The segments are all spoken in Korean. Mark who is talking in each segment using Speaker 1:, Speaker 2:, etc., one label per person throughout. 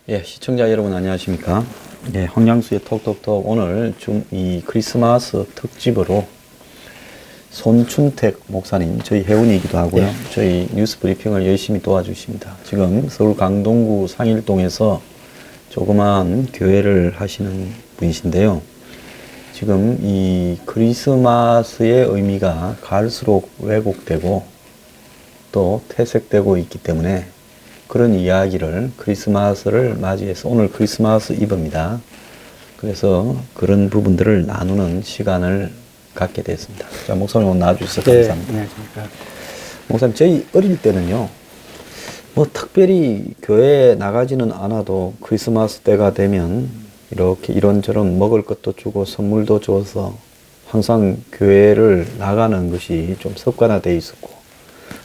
Speaker 1: 예, 시청자 여러분 안녕하십니까? 예, 황양수의 톡톡톡 오늘 이 크리스마스 특집으로 손춘택 목사님, 저희 회원이기도 하고요. 네. 저희 뉴스 브리핑을 열심히 도와주십니다. 지금 서울 강동구 상일동에서 조그마한 교회를 하시는 분이신데요. 지금 이 크리스마스의 의미가 갈수록 왜곡되고 또 퇴색되고 있기 때문에 그런 이야기를 크리스마스를 맞이해서 오늘 크리스마스 이브입니다. 그래서 그런 부분들을 나누는 시간을 갖게 됐습니다. 자, 목사님 오늘 나와주셔서 감사합니다.
Speaker 2: 네, 안녕하십니까.
Speaker 1: 목사님, 저희 어릴 때는요, 뭐 특별히 교회에 나가지는 않아도 크리스마스 때가 되면 이렇게 이런저런 먹을 것도 주고 선물도 줘서 항상 교회를 나가는 것이 좀 습관화되어 있었고,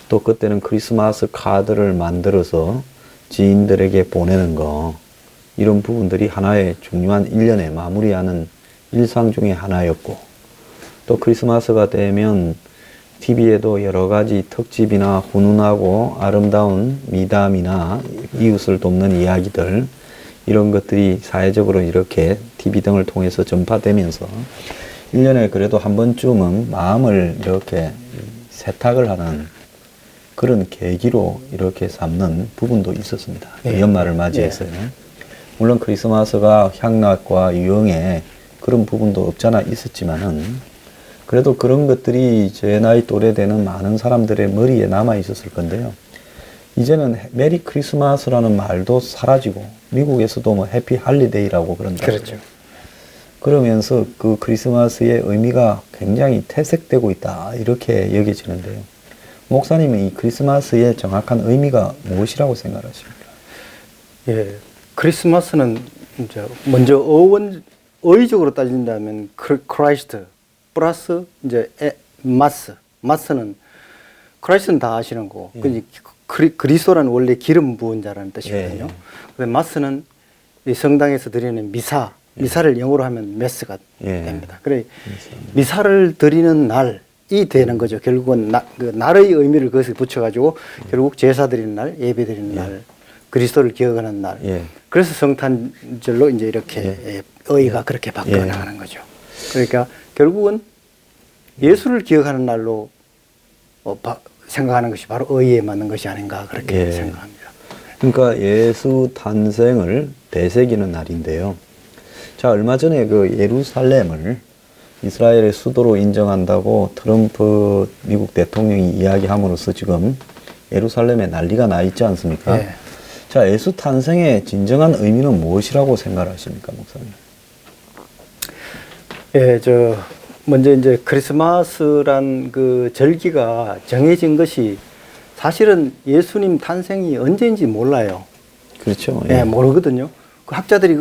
Speaker 1: 또 그때는 크리스마스 카드를 만들어서 지인들에게 보내는 거, 이런 부분들이 하나의 중요한 1년의 마무리하는 일상 중에 하나였고, 또 크리스마스가 되면 TV에도 여러 가지 특집이나 훈훈하고 아름다운 미담이나 이웃을 돕는 이야기들, 이런 것들이 사회적으로 이렇게 TV 등을 통해서 전파되면서 1년에 그래도 한 번쯤은 마음을 이렇게 세탁을 하는 그런 계기로 이렇게 삼는 부분도 있었습니다. 네. 연말을 맞이해서요. 네. 물론 크리스마스가 향락과 유흥에 그런 부분도 없잖아 있었지만은 그래도 그런 것들이 제 나이 또래 되는 많은 사람들의 머리에 남아 있었을 건데요. 이제는 메리 크리스마스라는 말도 사라지고 미국에서도 뭐 해피 할리데이라고 그런다.
Speaker 2: 그렇죠.
Speaker 1: 그러면서 그 크리스마스의 의미가 굉장히 퇴색되고 있다 이렇게 여겨지는데요. 목사님은 이 크리스마스의 정확한 의미가 무엇이라고 생각하십니까?
Speaker 2: 예, 크리스마스는 이제 먼저 어휘적으로 따진다면 크라이스트 플러스 이제 마스는 크라이스트는 다 아시는 거고, 예. 그리스도라는 원래 기름 부은 자라는 뜻이거든요. 예. 마스는 이 성당에서 드리는 미사를 영어로 하면 메스가 됩니다. 그래 미사를 드리는 날이 되는 거죠. 결국은 날의 의미를 그것에 붙여가지고 결국 제사 드리는 날, 예배 드리는 날, 그리스도를 기억하는 날. 그래서 성탄절로 이제 이렇게 의의가 그렇게 바뀌어 나가는 거죠. 그러니까 결국은 예수를 기억하는 날로 생각하는 것이 바로 의의에 맞는 것이 아닌가 그렇게 생각합니다.
Speaker 1: 그러니까 예수 탄생을 되새기는 날인데요. 자, 얼마 전에 그 예루살렘을 이스라엘의 수도로 인정한다고 트럼프 미국 대통령이 이야기함으로써 지금 예루살렘에 난리가 나 있지 않습니까? 네. 자, 예수 탄생의 진정한 의미는 무엇이라고 생각하십니까, 목사님?
Speaker 2: 예, 먼저 이제 크리스마스란 그 절기가 정해진 것이 사실은 예수님 탄생이 언제인지 몰라요.
Speaker 1: 그렇죠.
Speaker 2: 예, 모르거든요. 그 학자들이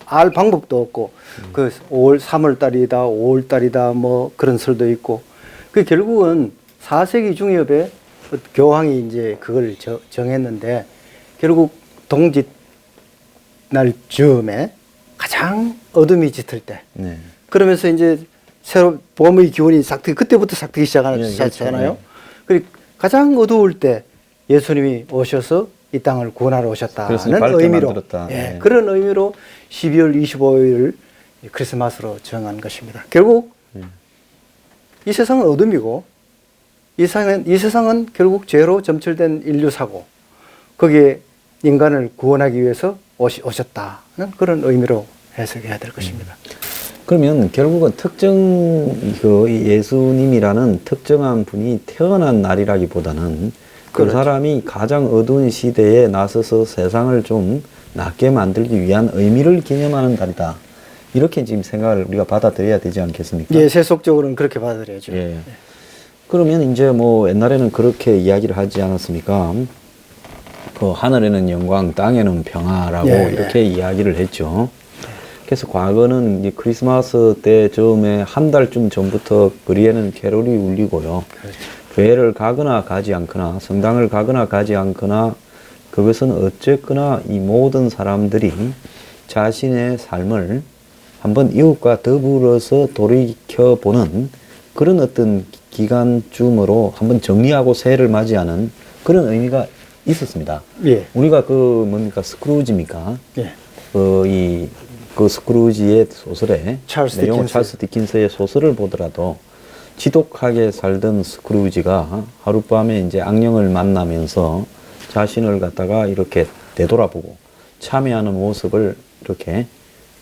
Speaker 2: 알 방법도 없고, 3월 달이다, 5월 달이다, 뭐 그런 설도 있고, 그 결국은 4세기 중엽에 교황이 이제 그걸 정했는데, 결국 동짓 날 즈음에 가장 어둠이 짙을 때, 그러면서 이제 새로 봄의 기운이 그때부터 싹트기 시작하잖아요. 그리고 가장 어두울 때 예수님이 오셔서 이 땅을 구원하러 오셨다는 의미로, 그런 의미로 12월 25일 크리스마스로 정한 것입니다. 결국 이 세상은 어둠이고 이 세상은 결국 죄로 점철된 인류사고 거기에 인간을 구원하기 위해서 오셨다는 그런 의미로 해석해야 될 것입니다.
Speaker 1: 그러면 결국은 예수님이라는 특정한 분이 태어난 날이라기보다는 그 사람이 가장 어두운 시대에 나서서 세상을 좀 낫게 만들기 위한 의미를 기념하는 날이다. 이렇게 지금 생각을 우리가 받아들여야 되지 않겠습니까?
Speaker 2: 예, 세속적으로는 그렇게 받아들여야죠.
Speaker 1: 예. 그러면 이제 뭐 옛날에는 그렇게 이야기를 하지 않았습니까? 그 하늘에는 영광, 땅에는 평화라고 이렇게 이야기를 했죠. 그래서 과거는 이제 크리스마스 때 처음에 한 달쯤 전부터 거리에는 캐롤이 울리고요.
Speaker 2: 그렇죠.
Speaker 1: 교회를 가거나 가지 않거나 성당을 가거나 가지 않거나 그것은 어쨌거나 이 모든 사람들이 자신의 삶을 한번 이웃과 더불어서 돌이켜보는 그런 어떤 기간쯤으로 한번 정리하고 새해를 맞이하는 그런 의미가 있었습니다.
Speaker 2: 예.
Speaker 1: 우리가 그 뭡니까 스크루지입니까?
Speaker 2: 예.
Speaker 1: 그 스크루지의 소설의
Speaker 2: 찰스
Speaker 1: 내용
Speaker 2: 디킨스.
Speaker 1: 찰스 디킨스의 소설을 보더라도 지독하게 살던 스크루지가 하룻밤에 이제 악령을 만나면서 자신을 갖다가 이렇게 되돌아보고 참여하는 모습을 이렇게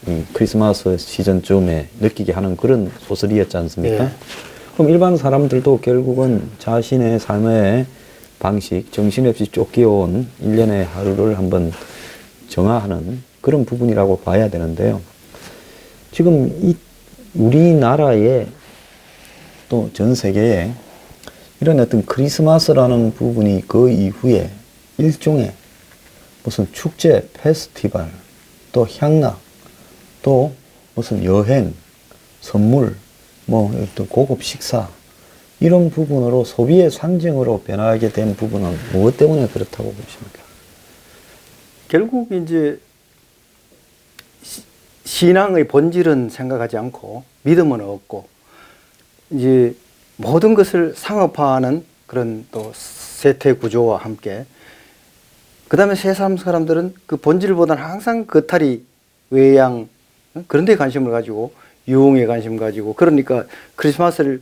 Speaker 1: 이 크리스마스 시즌쯤에 느끼게 하는 그런 소설이었지 않습니까?
Speaker 2: 예.
Speaker 1: 그럼 일반 사람들도 결국은 자신의 삶의 방식, 정신없이 쫓겨온 일련의 하루를 한번 정화하는 그런 부분이라고 봐야 되는데요. 지금 이 우리나라에 또 전 세계에 이런 어떤 크리스마스라는 부분이 그 이후에 일종의 무슨 축제, 페스티벌, 또 향락, 또 무슨 여행, 선물, 뭐 또 고급 식사 이런 부분으로 소비의 상징으로 변하게 된 부분은 무엇 때문에 그렇다고 보십니까?
Speaker 2: 결국 이제 신앙의 본질은 생각하지 않고 믿음은 없고 이제 모든 것을 상업화하는 그런 또 세태 구조와 함께 그 다음에 세상 사람들은 그 본질보다는 항상 겉탈이 외양 그런 데 관심을 가지고 유흥에 관심 가지고 그러니까 크리스마스를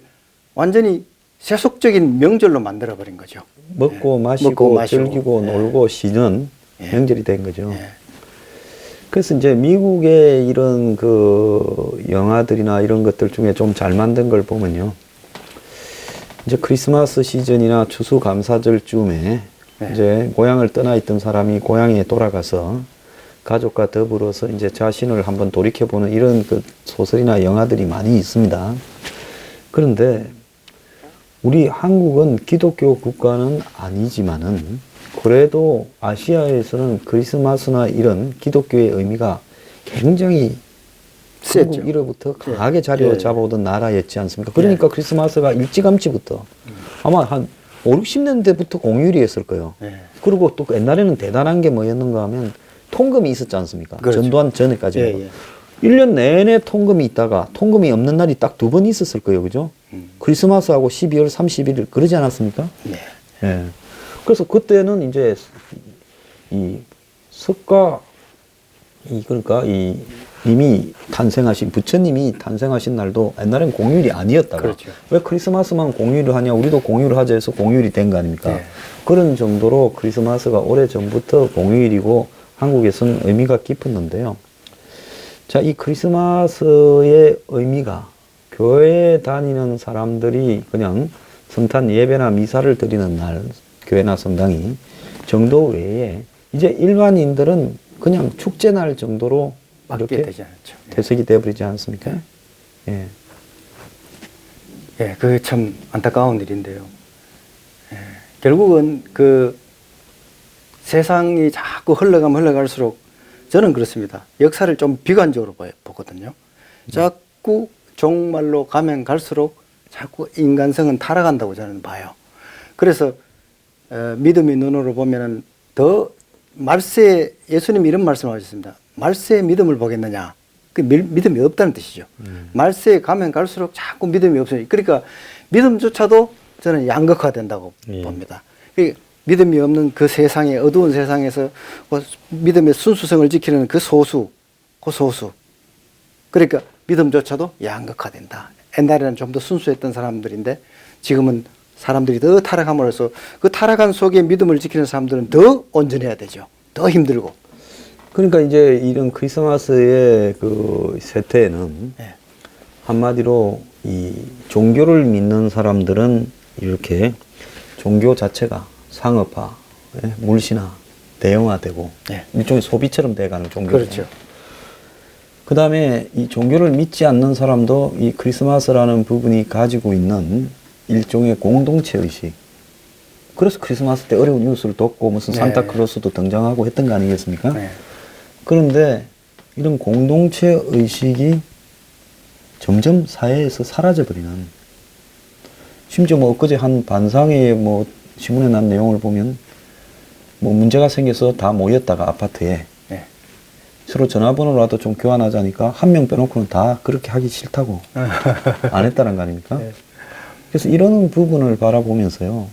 Speaker 2: 완전히 세속적인 명절로 만들어버린 거죠.
Speaker 1: 먹고
Speaker 2: 예.
Speaker 1: 마시고,
Speaker 2: 먹고 마시고.
Speaker 1: 즐기고
Speaker 2: 예.
Speaker 1: 놀고 쉬는
Speaker 2: 예.
Speaker 1: 명절이 된 거죠.
Speaker 2: 예.
Speaker 1: 그래서 이제 미국의 이런 그 영화들이나 이런 것들 중에 좀 잘 만든 걸 보면요. 이제 크리스마스 시즌이나 추수감사절쯤에
Speaker 2: 네.
Speaker 1: 이제 고향을 떠나 있던 사람이 고향에 돌아가서 가족과 더불어서 이제 자신을 한번 돌이켜보는 이런 그 소설이나 영화들이 많이 있습니다. 그런데 우리 한국은 기독교 국가는 아니지만은 그래도 아시아에서는 크리스마스나 이런 기독교의 의미가 굉장히
Speaker 2: 셌죠.
Speaker 1: 중국 이로부터 강하게 자리
Speaker 2: 예.
Speaker 1: 잡아오던 나라였지 않습니까? 그러니까 크리스마스가 일찌감치부터 아마 한 5, 60년대부터 공휴일이었을 거예요.
Speaker 2: 예.
Speaker 1: 그리고 또 옛날에는 대단한 게 뭐였는가 하면 통금이 있었지 않습니까?
Speaker 2: 그렇죠.
Speaker 1: 전두환 전에까지.
Speaker 2: 예, 예.
Speaker 1: 1년 내내 통금이 있다가 통금이 없는 날이 딱 2번 있었을 거예요. 그죠? 크리스마스하고 12월 31일 그러지 않았습니까?
Speaker 2: 네.
Speaker 1: 예. 그래서 그때는 이제 이 석가 그러니까 이미 탄생하신 부처님이 탄생하신 날도 옛날엔 공휴일이 아니었다가
Speaker 2: 그렇죠.
Speaker 1: 왜 크리스마스만 공휴일을 하냐 우리도 공휴일을 하자 해서 공휴일이 된 거 아닙니까?
Speaker 2: 네.
Speaker 1: 그런 정도로 크리스마스가 오래 전부터 공휴일이고 한국에서는 의미가 깊었는데요. 자, 이 크리스마스의 의미가 교회에 다니는 사람들이 그냥 성탄 예배나 미사를 드리는 날 교회나 성당이 정도 외에 이제 일반인들은 그냥 축제날 정도로
Speaker 2: 맞게
Speaker 1: 이렇게
Speaker 2: 되지 않죠.
Speaker 1: 퇴색이 되어버리지 않습니까? 예.
Speaker 2: 예, 그게 참 안타까운 일인데요. 예, 결국은 그 세상이 자꾸 흘러가면 흘러갈수록 저는 그렇습니다. 역사를 좀 비관적으로 보거든요. 자꾸 종말로 가면 갈수록 자꾸 인간성은 타락한다고 저는 봐요. 그래서 믿음의 눈으로 보면은 더 말세에 예수님이 이런 말씀을 하셨습니다. 말세에 믿음을 보겠느냐? 그 믿음이 없다는 뜻이죠. 말세에 가면 갈수록 자꾸 믿음이 없으니 그러니까 믿음조차도 저는 양극화된다고 봅니다. 그러니까 믿음이 없는 그 세상에 어두운 세상에서 믿음의 순수성을 지키는 그 소수. 그러니까 믿음조차도 양극화된다. 옛날에는 좀 더 순수했던 사람들인데 지금은 사람들이 더 타락함으로써 그 타락한 속에 믿음을 지키는 사람들은 더 온전해야 되죠. 더 힘들고.
Speaker 1: 그러니까 이제 이런 크리스마스의 그 세태에는
Speaker 2: 네.
Speaker 1: 한마디로 이 종교를 믿는 사람들은 이렇게 종교 자체가 상업화, 물신화, 대형화되고
Speaker 2: 네.
Speaker 1: 일종의 소비처럼 돼가는 종교.
Speaker 2: 그렇죠.
Speaker 1: 그 다음에 이 종교를 믿지 않는 사람도 이 크리스마스라는 부분이 가지고 있는 일종의 공동체 의식. 그래서 크리스마스 때 어려운 이웃을 돕고 무슨
Speaker 2: 네.
Speaker 1: 산타클로스도 등장하고 했던 거 아니겠습니까?
Speaker 2: 네.
Speaker 1: 그런데 이런 공동체 의식이 점점 사회에서 사라져버리는, 심지어 뭐 엊그제 한 반상회에 뭐 신문에 난 내용을 보면 뭐 문제가 생겨서 다 모였다가 아파트에
Speaker 2: 네.
Speaker 1: 서로 전화번호라도 좀 교환하자니까 한 명 빼놓고는 다 그렇게 하기 싫다고 안 했다는 거 아닙니까?
Speaker 2: 네.
Speaker 1: 그래서 이런 부분을 바라보면서요,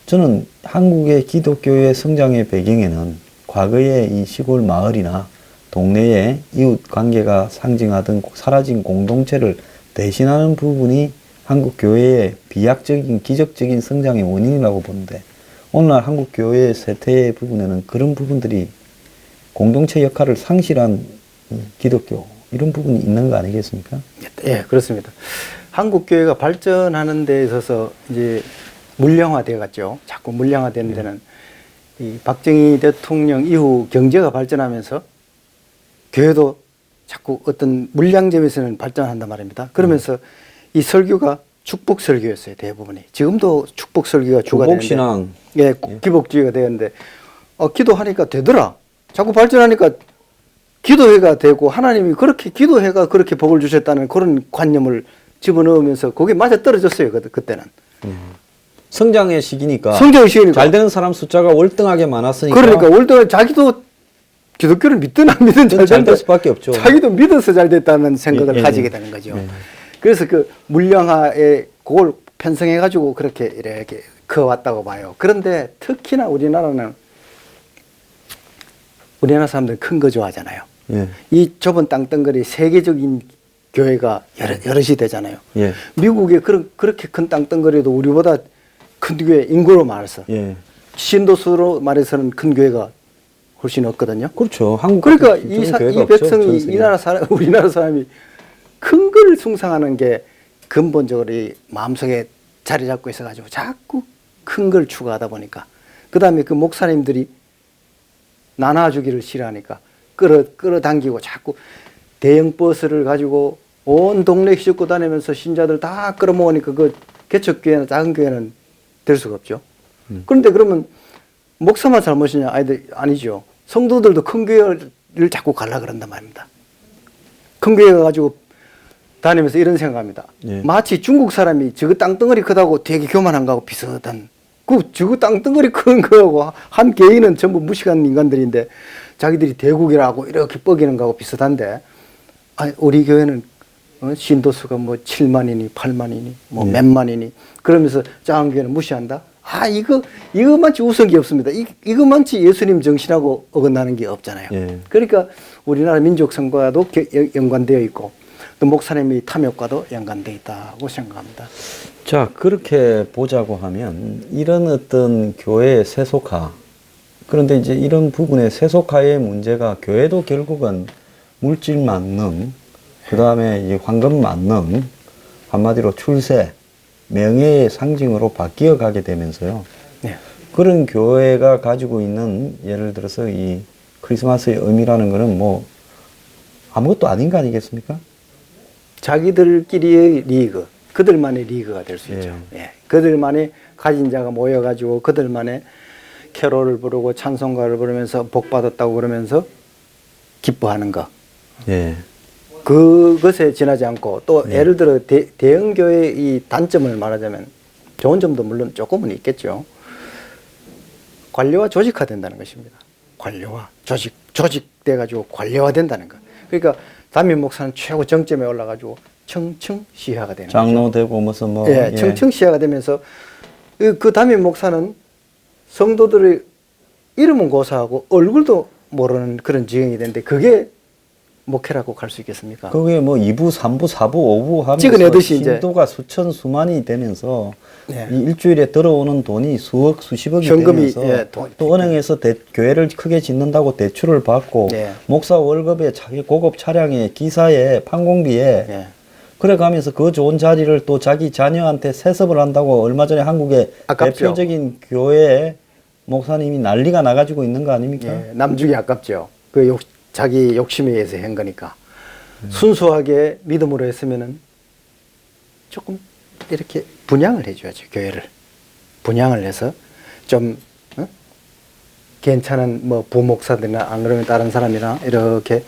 Speaker 1: 저는 한국의 기독교의 성장의 배경에는 과거의 이 시골 마을이나 동네의 이웃 관계가 상징하던 사라진 공동체를 대신하는 부분이 한국 교회의 비약적인 기적적인 성장의 원인이라고 보는데, 오늘날 한국 교회의 쇠퇴의 부분에는 그런 부분들이 공동체 역할을 상실한 기독교, 이런 부분이 있는 거 아니겠습니까?
Speaker 2: 예, 그렇습니다. 한국 교회가 발전하는 데 있어서 이제 물량화되어 갔죠. 자꾸 물량화되는 데는 이 박정희 대통령 이후 경제가 발전하면서 교회도 자꾸 어떤 물량점에서는 발전한단 말입니다. 그러면서 이 설교가 축복 설교였어요, 대부분이. 지금도 축복 설교가 주가 되는데,
Speaker 1: 주복신앙.
Speaker 2: 예, 기복주의가 되는데, 기도하니까 되더라. 자꾸 발전하니까 기도회가 되고 하나님이 그렇게 기도회가 그렇게 복을 주셨다는 그런 관념을 집어넣으면서 거기에 맞아 떨어졌어요, 그때는.
Speaker 1: 성장의 시기니까,
Speaker 2: 성장의 시기니까.
Speaker 1: 잘 되는 사람 숫자가 월등하게 많았으니까,
Speaker 2: 그러니까 올때 자기도 기독교를 믿든 안 믿든 잘
Speaker 1: 잘
Speaker 2: 된다.
Speaker 1: 될 수밖에 없죠.
Speaker 2: 자기도 믿어서 잘 됐다는 생각을
Speaker 1: 예,
Speaker 2: 가지게
Speaker 1: 예.
Speaker 2: 되는 거죠.
Speaker 1: 예.
Speaker 2: 그래서 그 물량화에 그걸 편성해 가지고 그렇게 이렇게 커왔다고 봐요. 그런데 특히나 우리나라 사람들은 큰 거 좋아하잖아요.
Speaker 1: 예.
Speaker 2: 이 좁은 땅덩어리 세계적인 교회가 여럿이 되잖아요.
Speaker 1: 예.
Speaker 2: 미국에 그렇게 큰 땅덩어리도 우리보다 큰 교회 인구로 말해서
Speaker 1: 예.
Speaker 2: 신도수로 말해서는 큰 교회가 훨씬 없거든요.
Speaker 1: 그렇죠. 한국
Speaker 2: 그러니까
Speaker 1: 같은 교회가
Speaker 2: 이
Speaker 1: 없죠,
Speaker 2: 백성이
Speaker 1: 전 세계에.
Speaker 2: 우리나라 사람이 큰 걸 숭상하는 게 근본적으로 이 마음속에 자리 잡고 있어가지고 자꾸 큰 걸 추구하다 보니까, 그 다음에 그 목사님들이 나눠주기를 싫어하니까 끌어당기고 자꾸 대형 버스를 가지고 온 동네 휘젓고 다니면서 신자들 다 끌어모으니까 그 개척교회나 작은 교회는 될 수가 없죠. 그런데 그러면 목사만 잘못이냐? 아니죠. 성도들도 큰 교회를 자꾸 가려 그런단 말입니다. 큰 교회 가가지고 다니면서 이런 생각합니다.
Speaker 1: 예.
Speaker 2: 마치 중국 사람이 저거 땅덩어리 크다고 되게 교만한 거하고 비슷한, 저거 땅덩어리 큰 거하고 한 개인은 전부 무식한 인간들인데 자기들이 대국이라고 이렇게 뻐기는 거하고 비슷한데, 우리 교회는 신도수가 뭐 7만이니 8만이니 뭐
Speaker 1: 예.
Speaker 2: 몇만이니 그러면서 작은 교회는 무시한다? 이거만치 우스운 게 없습니다. 이거만치 예수님 정신하고 어긋나는 게 없잖아요.
Speaker 1: 예.
Speaker 2: 그러니까 우리나라 민족성과도 연관되어 있고 또 목사님의 탐욕과도 연관되어 있다고 생각합니다.
Speaker 1: 자, 그렇게 보자고 하면 이런 어떤 교회의 세속화, 그런데 이제 이런 부분의 세속화의 문제가 교회도 결국은 물질 만능, 그 다음에 황금 만능, 한마디로 출세, 명예의 상징으로 바뀌어 가게 되면서요.
Speaker 2: 네.
Speaker 1: 그런 교회가 가지고 있는, 예를 들어서 이 크리스마스의 의미라는 거는 뭐 아무것도 아닌 거 아니겠습니까?
Speaker 2: 자기들끼리의 리그, 그들만의 리그가 될 수 있죠.
Speaker 1: 예.
Speaker 2: 예. 그들만의 가진 자가 모여가지고 그들만의 캐롤을 부르고 찬송가를 부르면서 복 받았다고 그러면서 기뻐하는 것.
Speaker 1: 예.
Speaker 2: 그것에 지나지 않고 또
Speaker 1: 네.
Speaker 2: 예를 들어 대형 교회의 이 단점을 말하자면, 좋은 점도 물론 조금은 있겠죠. 관료화 조직화된다는 것입니다. 관료화 조직돼가지고 관료화된다는 것. 그러니까 담임 목사는 최고 정점에 올라가지고 청층시화가 되는 거죠.
Speaker 1: 장로 되고 무슨 뭐.
Speaker 2: 예, 청층시화가 되면서 그 담임 목사는 성도들의 이름은 고사하고 얼굴도 모르는 그런 지경이 되는데 그게 목회라고 갈 수 있겠습니까?
Speaker 1: 그게 뭐 2부, 3부, 4부, 5부 하면서
Speaker 2: 찍어내듯이 이제.
Speaker 1: 신도가 수천, 수만이 되면서
Speaker 2: 네.
Speaker 1: 이 일주일에 들어오는 돈이 수억, 수십억이
Speaker 2: 현금이,
Speaker 1: 되면서
Speaker 2: 예,
Speaker 1: 또 은행에서 교회를 크게 짓는다고 대출을 받고
Speaker 2: 예.
Speaker 1: 목사 월급에 자기 고급 차량에 기사에 판공비에
Speaker 2: 예.
Speaker 1: 그래 가면서 그 좋은 자리를 또 자기 자녀한테 세습을 한다고 얼마 전에 한국의
Speaker 2: 아깝죠.
Speaker 1: 대표적인 교회 목사님이 난리가 나가지고 있는 거 아닙니까?
Speaker 2: 예, 남주기 아깝죠. 자기 욕심에 의해서 한 거니까. 순수하게 믿음으로 했으면은 조금 이렇게 분양을 해줘야죠, 교회를. 분양을 해서 좀 괜찮은 뭐 부목사들이나 안 그러면 다른 사람이나 이렇게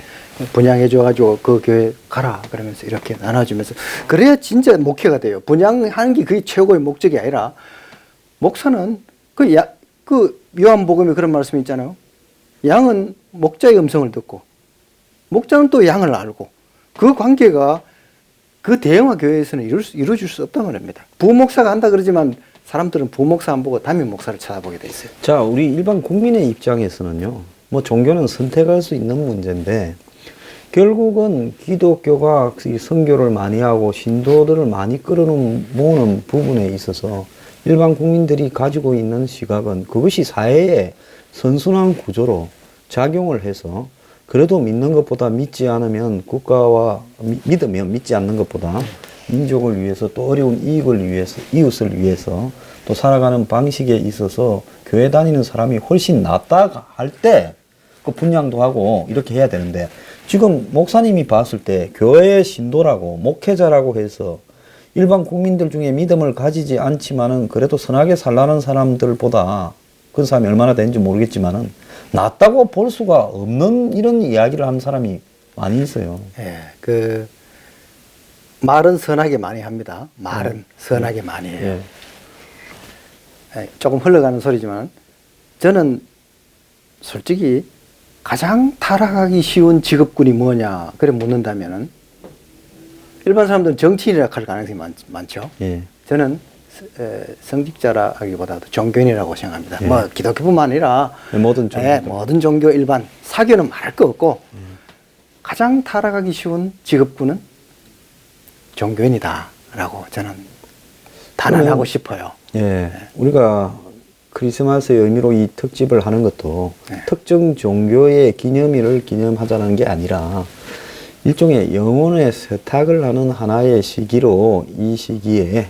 Speaker 2: 분양해 줘가지고 그 교회 가라 그러면서 이렇게 나눠주면서 그래야 진짜 목회가 돼요. 분양하는 게 그게 최고의 목적이 아니라 목사는 그 요한복음에 그런 말씀이 있잖아요. 양은 목자의 음성을 듣고 목자는 또 양을 알고 그 관계가 그 대형화 교회에서는 이루어질 수 없단 말입니다. 부목사가 한다 그러지만 사람들은 부목사 안 보고 담임 목사를 쳐다보게 돼 있어요.
Speaker 1: 자, 우리 일반 국민의 입장에서는요, 뭐 종교는 선택할 수 있는 문제인데, 결국은 기독교가 이 선교를 많이 하고 신도들을 많이 모으는 부분에 있어서 일반 국민들이 가지고 있는 시각은 그것이 사회의 선순환 구조로 작용을 해서 그래도 믿는 것보다 믿지 않으면 국가와 믿으면 믿지 않는 것보다 민족을 위해서 또 어려운 이익을 위해서 이웃을 위해서 또 살아가는 방식에 있어서 교회 다니는 사람이 훨씬 낫다 할 때 그 분양도 하고 이렇게 해야 되는데 지금 목사님이 봤을 때 교회 신도라고 목회자라고 해서 일반 국민들 중에 믿음을 가지지 않지만은 그래도 선하게 살라는 사람들보다 그 사람이 얼마나 되는지 모르겠지만은 낫다고 볼 수가 없는 이런 이야기를 하는 사람이 많이 있어요.
Speaker 2: 예, 그 말은 선하게 많이 합니다. 말은 선하게 많이 해요.
Speaker 1: 예.
Speaker 2: 예, 조금 흘러가는 소리지만 저는 솔직히 가장 타락하기 쉬운 직업군이 뭐냐 그래 묻는다면은 일반 사람들은 정치인이라 할 가능성이 많죠.
Speaker 1: 예.
Speaker 2: 저는 성직자라 하기보다도 종교인이라고 생각합니다.
Speaker 1: 예.
Speaker 2: 뭐 기독교뿐만 아니라
Speaker 1: 모든 종교.
Speaker 2: 모든 종교 일반 사교는 말할 거 없고 가장 타락하기 쉬운 직업군은 종교인이다라고 저는 단언하고 싶어요.
Speaker 1: 예. 우리가 크리스마스의 의미로 이 특집을 하는 것도
Speaker 2: 네. 특정
Speaker 1: 종교의 기념일을 기념하자는 게 아니라 일종의 영혼의 세탁을 하는 하나의 시기로 이 시기에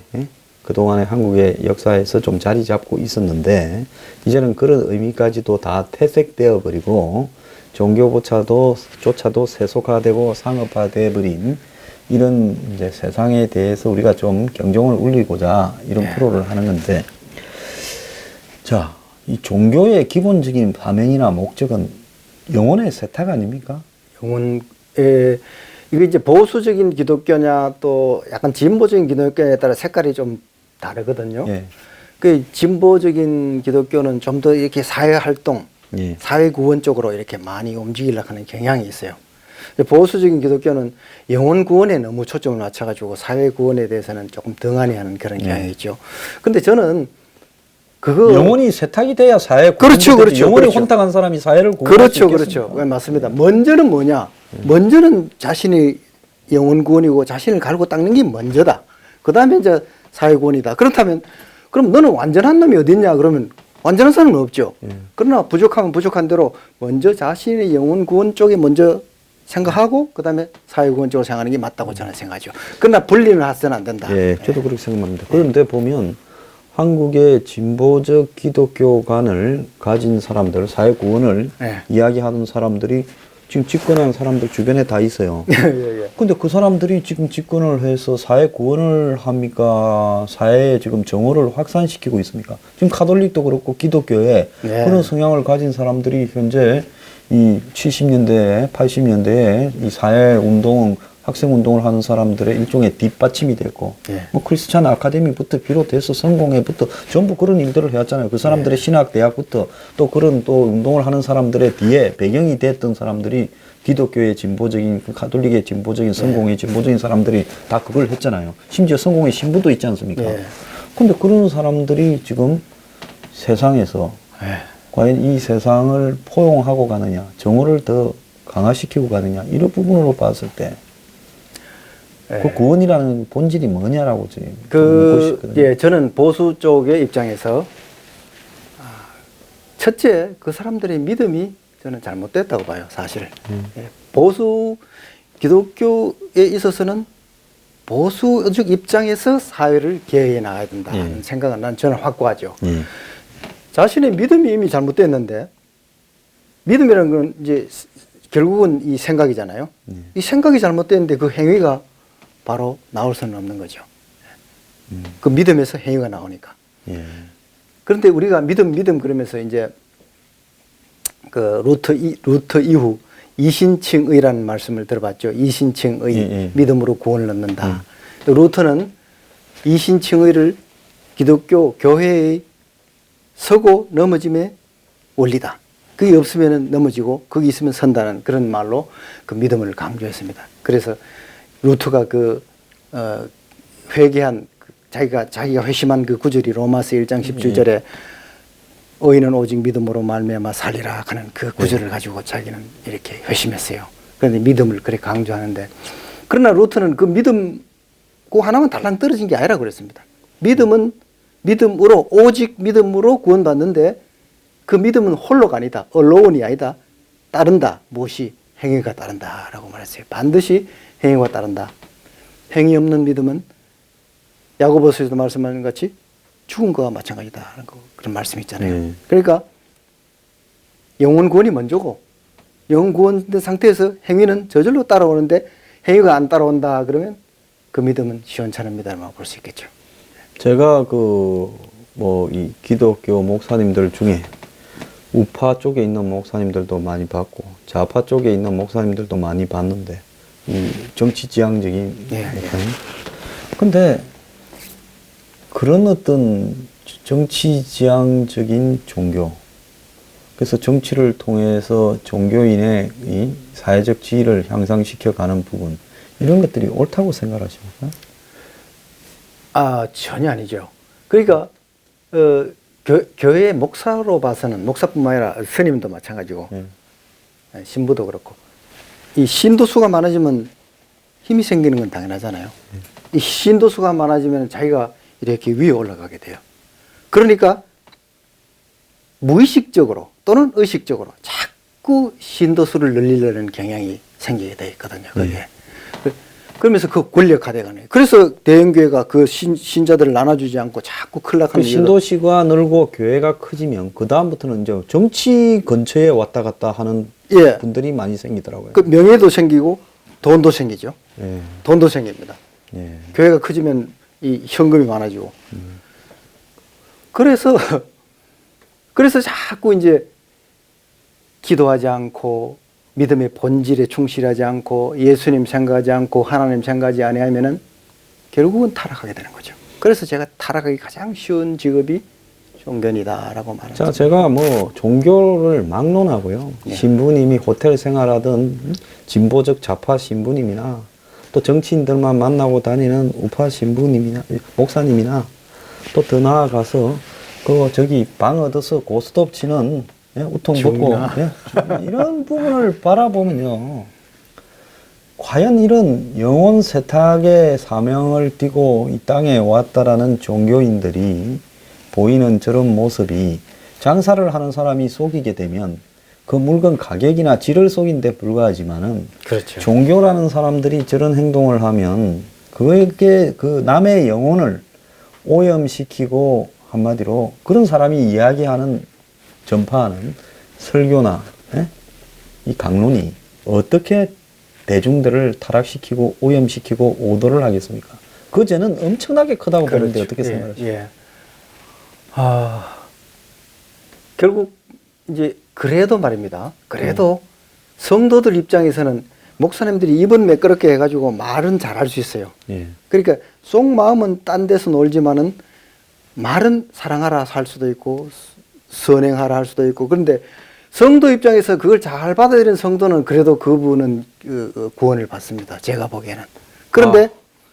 Speaker 1: 그동안의 한국의 역사에서 좀 자리 잡고 있었는데 이제는 그런 의미까지도 다 퇴색되어 버리고 종교조차도 세속화되고 상업화되어 버린 이런 이제 세상에 대해서 우리가 좀 경종을 울리고자 이런 프로를 하는 건데 자, 이 종교의 기본적인 사명이나 목적은 영혼의 세탁 아닙니까?
Speaker 2: 영혼의 이게 이제 보수적인 기독교냐 또 약간 진보적인 기독교냐에 따라 색깔이 좀 다르거든요.
Speaker 1: 예.
Speaker 2: 그 진보적인 기독교는 좀 더 이렇게 사회 활동,
Speaker 1: 예.
Speaker 2: 사회 구원 쪽으로 이렇게 많이 움직이려고 하는 경향이 있어요. 보수적인 기독교는 영혼 구원에 너무 초점을 맞춰가지고 사회 구원에 대해서는 조금 등한히 하는 그런 경향이 있죠. 근데 저는 그거
Speaker 1: 영혼이 세탁이 돼야 사회
Speaker 2: 그렇죠, 그렇죠,
Speaker 1: 영혼이
Speaker 2: 그렇죠.
Speaker 1: 혼탁한 사람이 사회를 구원할
Speaker 2: 그렇죠,
Speaker 1: 수 있겠습니까?
Speaker 2: 그렇죠. 네, 맞습니다. 먼저는 뭐냐? 먼저는 자신의 영혼 구원이고 자신을 갈고 닦는 게 먼저다. 그 다음에 이제 사회 구원이다. 그렇다면 그럼 너는 완전한 놈이 어딨냐? 그러면 완전한 사람은 없죠. 그러나 부족하면 부족한 대로 먼저 자신의 영혼 구원 쪽에 먼저 생각하고 그 다음에 사회 구원 쪽으로 생각하는 게 맞다고 저는 생각하죠. 그러나 분리는 해서는 안 된다.
Speaker 1: 예, 저도 그렇게 생각합니다. 그런데 보면 한국의 진보적 기독교관을 가진 사람들, 사회 구원을 이야기하는 사람들이 지금 집권하는 사람들 주변에 다 있어요. 근데 그 사람들이 지금 집권을 해서 사회 구원을 합니까? 사회에 지금 정오를 확산시키고 있습니까? 지금 카톨릭도 그렇고 기독교에 그런 성향을 가진 사람들이 현재 이 70년대, 80년대에 이 사회 운동, 학생 운동을 하는 사람들의 일종의 뒷받침이 됐고, 뭐 크리스찬 아카데미부터 비롯해서 성공회부터 전부 그런 일들을 해왔잖아요. 그 사람들의 신학대학부터 또 그런 또 운동을 하는 사람들의 뒤에 배경이 됐던 사람들이 기독교의 진보적인, 가톨릭의 진보적인, 성공의 진보적인 사람들이 다 그걸 했잖아요. 심지어 성공의 신부도 있지 않습니까? 근데 그런 사람들이 지금 세상에서 과연 이 세상을 포용하고 가느냐, 정오를 더 강화시키고 가느냐, 이런 부분으로 봤을 때 그 구원이라는 본질이 뭐냐라고 지금 묻고 싶거든요.
Speaker 2: 저는 보수 쪽의 입장에서 첫째 그 사람들의 믿음이 저는 잘못됐다고 봐요, 사실. 보수 기독교에 있어서는 보수적 입장에서 사회를 개혁해 나가야 된다는 생각은 저는 확고하죠. 자신의 믿음이 이미 잘못됐는데 믿음이라는 건 이제 결국은 이 생각이잖아요. 이 생각이 잘못됐는데 그 행위가 바로 나올 수는 없는 거죠. 그 믿음에서 행위가 나오니까. 그런데 우리가 믿음 그러면서 이제 그 루터 이후 이신칭의라는 말씀을 들어봤죠. 이신칭의
Speaker 1: 예.
Speaker 2: 믿음으로 구원을 얻는다. 루터는 이신칭의를 기독교 교회의 서고 넘어짐의 원리다. 그게 없으면 넘어지고 거기 있으면 선다는 그런 말로 그 믿음을 강조했습니다. 그래서 루터가 회개한 자기가 회심한 그 구절이 로마서 1장 17절에 의인은 오직 믿음으로 말미암아 살리라 하는 그 구절을 가지고 자기는 이렇게 회심했어요. 그런데 믿음을 그렇게 강조하는데 그러나 루터는 그 믿음 그 하나만 달랑 떨어진 게 아니라 그랬습니다. 믿음은 믿음으로 오직 믿음으로 구원받는데 그 믿음은 홀로가 아니다. allone이 아니다. 따른다. 무엇이 행위가 따른다라고 말했어요. 반드시 행위가 따른다. 행위 없는 믿음은 야고보서에도 말씀하는 것 같이 죽은 거와 마찬가지다라는 그런 말씀이 있잖아요. 그러니까 영혼 구원이 먼저고 영혼 구원된 상태에서 행위는 저절로 따라오는데 행위가 안 따라온다 그러면 그 믿음은 시원찮은 믿음이라고 볼 수 있겠죠.
Speaker 1: 제가 이 기독교 목사님들 중에 우파 쪽에 있는 목사님들도 많이 봤고 좌파 쪽에 있는 목사님들도 많이 봤는데 이 정치 지향적인 목사님. 근데 그런 어떤 정치 지향적인 종교, 그래서 정치를 통해서 종교인의 이 사회적 지위를 향상시켜가는 부분, 이런 것들이 옳다고 생각하십니까?
Speaker 2: 전혀 아니죠. 그러니까 교회 목사로 봐서는 목사뿐만 아니라 스님도 마찬가지고 신부도 그렇고 이 신도수가 많아지면 힘이 생기는 건 당연하잖아요. 이 신도수가 많아지면 자기가 이렇게 위에 올라가게 돼요. 그러니까 무의식적으로 또는 의식적으로 자꾸 신도수를 늘리려는 경향이 생기게 돼 있거든요. 그게. 그러면서 그 권력화돼가네. 그래서 대형교회가 그 신자들을 나눠주지 않고 자꾸 클락하는
Speaker 1: 신도시가 늘고 교회가 커지면 그 다음부터는 이제 정치 근처에 왔다 갔다 하는 분들이 많이 생기더라고요.
Speaker 2: 그 명예도 생기고 돈도 생기죠.
Speaker 1: 예.
Speaker 2: 돈도 생깁니다.
Speaker 1: 예.
Speaker 2: 교회가 커지면 이 현금이 많아지고. 그래서 자꾸 이제 기도하지 않고 믿음의 본질에 충실하지 않고 예수님 생각하지 않고 하나님 생각하지 아니하면은 결국은 타락하게 되는 거죠. 그래서 제가 타락하기 가장 쉬운 직업이 종교인이다라고 말합니다.
Speaker 1: 자, 제가 종교를 막론하고요. 신부님이 호텔 생활하던 진보적 좌파 신부님이나 또 정치인들만 만나고 다니는 우파 신부님이나 목사님이나 또 더 나아가서 저기 방 얻어서 고스톱 치는 우통 벗고 이런 부분을 바라보면요. 과연 이런 영혼 세탁의 사명을 띠고 이 땅에 왔다라는 종교인들이 보이는 저런 모습이 장사를 하는 사람이 속이게 되면 그 물건 가격이나 질을 속인 데 불과하지만은
Speaker 2: 그렇죠.
Speaker 1: 종교라는 사람들이 저런 행동을 하면 그게 그 남의 영혼을 오염시키고 한마디로 그런 사람이 이야기하는 전파하는 설교나 이 강론이 어떻게 대중들을 타락시키고 오염시키고 오도를 하겠습니까? 그 죄는 엄청나게 크다고 보는데 어떻게 생각하십니까?
Speaker 2: 결국 이제 그래도 말입니다. 그래도 성도들 입장에서는 목사님들이 입은 매끄럽게 해가지고 말은 잘할 수 있어요. 그러니까 속 마음은 딴 데서 놀지만은 말은 사랑하라 할 수도 있고 선행하라 할 수도 있고. 그런데 성도 입장에서 그걸 잘 받아들이는 성도는 그래도 그분은 구원을 받습니다. 제가 보기에는. 그런데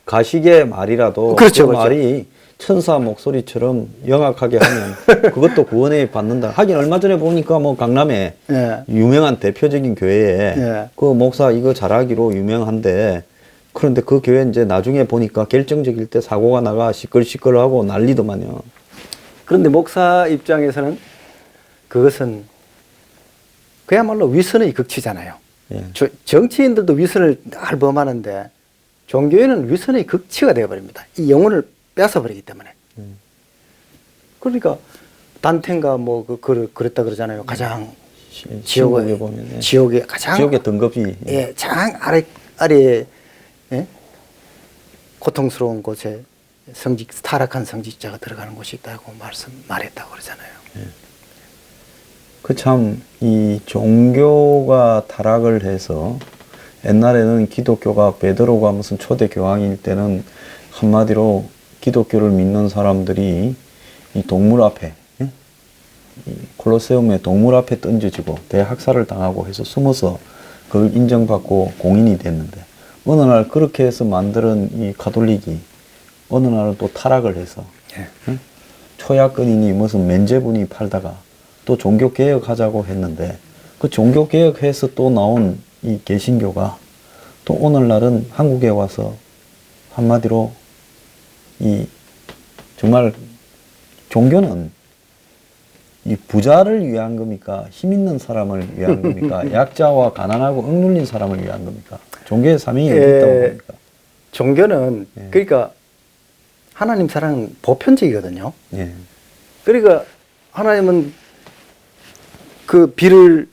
Speaker 1: 가식의 말이라도
Speaker 2: 그렇죠,
Speaker 1: 그
Speaker 2: 그렇죠.
Speaker 1: 말이 천사 목소리처럼 영악하게 하면 그것도 구원에 받는다. 하긴 얼마 전에 보니까 강남에 유명한 대표적인 교회에 그 목사 이거 잘하기로 유명한데, 그런데 그 교회 이제 나중에 보니까 결정적일 때 사고가 나가 시끌시끌하고 난리더만요.
Speaker 2: 그런데 목사 입장에서는 그것은 그야말로 위선의 극치잖아요. 정치인들도 위선을 늘 범하는데 종교인은 위선의 극치가 되어버립니다. 이 영혼을 뺏어버리기 때문에. 그러니까 단텐가 그랬다 그러잖아요. 가장
Speaker 1: 지옥에 보면
Speaker 2: 지옥의 가장
Speaker 1: 지옥의 등급이
Speaker 2: 가장 아래에 고통스러운 곳에 타락한 성직자가 들어가는 곳이 있다고 말했다고 그러잖아요.
Speaker 1: 그 참 이 종교가 타락을 해서 옛날에는 기독교가 베드로가 무슨 초대 교황일 때는 한마디로 기독교를 믿는 사람들이 이 동물 앞에 이 콜로세움의 동물 앞에 던져지고 대학살을 당하고 해서 숨어서 그걸 인정받고 공인이 됐는데 어느 날 그렇게 해서 만드는 이 가톨릭이 어느 날은 또 타락을 해서 초약권이니 무슨 면제분이 팔다가 또 종교개혁하자고 했는데 그 종교개혁해서 또 나온 이 개신교가 또 오늘날은 한국에 와서 한마디로 이 정말 종교는 이 부자를 위한 겁니까? 힘 있는 사람을 위한 겁니까? 약자와 가난하고 억눌린 사람을 위한 겁니까? 종교의 사명이 어디 있다고 봅니까?
Speaker 2: 종교는
Speaker 1: 예.
Speaker 2: 그러니까 하나님 사랑은 보편적이거든요.
Speaker 1: 예.
Speaker 2: 그러니까 하나님은 그 비를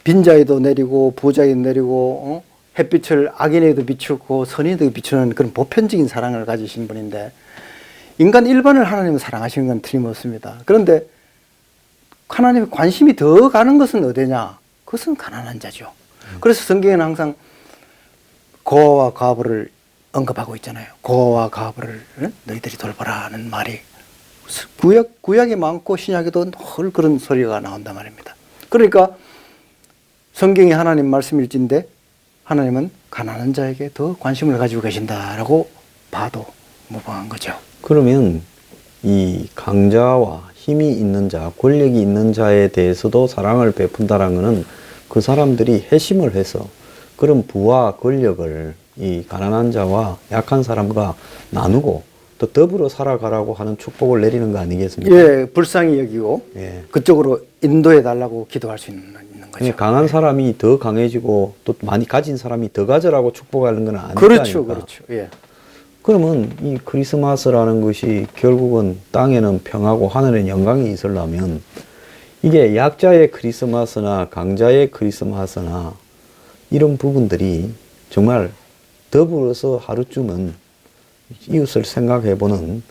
Speaker 2: 빈자에도 내리고 부자에도 내리고 햇빛을 악인에도 비추고 선인에도 비추는 그런 보편적인 사랑을 가지신 분인데 인간 일반을 하나님은 사랑하시는 건 틀림없습니다. 그런데 하나님의 관심이 더 가는 것은 어디냐? 그것은 가난한 자죠. 그래서 성경에는 항상 고아와 과부를 언급하고 있잖아요. 고아와 과부를 너희들이 돌보라는 말이 구약에 많고 신약에도 늘 그런 소리가 나온단 말입니다. 그러니까 성경이 하나님 말씀일진데 하나님은 가난한 자에게 더 관심을 가지고 계신다라고 봐도 무방한 거죠.
Speaker 1: 그러면 이 강자와 힘이 있는 자, 권력이 있는 자에 대해서도 사랑을 베푼다라는 것은 그 사람들이 회심을 해서 그런 부와 권력을 이 가난한 자와 약한 사람과 나누고 또 더불어 살아가라고 하는 축복을 내리는 거 아니겠습니까?
Speaker 2: 예, 불쌍히 여기고
Speaker 1: 예.
Speaker 2: 그쪽으로 인도해 달라고 기도할 수 있는 거죠.
Speaker 1: 강한 사람이 더 강해지고 또 많이 가진 사람이 더 가져라고 축복하는 건 아니까.
Speaker 2: 그렇죠, 그렇죠. 예.
Speaker 1: 그러면 이 크리스마스라는 것이 결국은 땅에는 평하고 하늘에는 영광이 있으려면 이게 약자의 크리스마스나 강자의 크리스마스나 이런 부분들이 정말 더불어서 하루쯤은 이웃을 생각해보는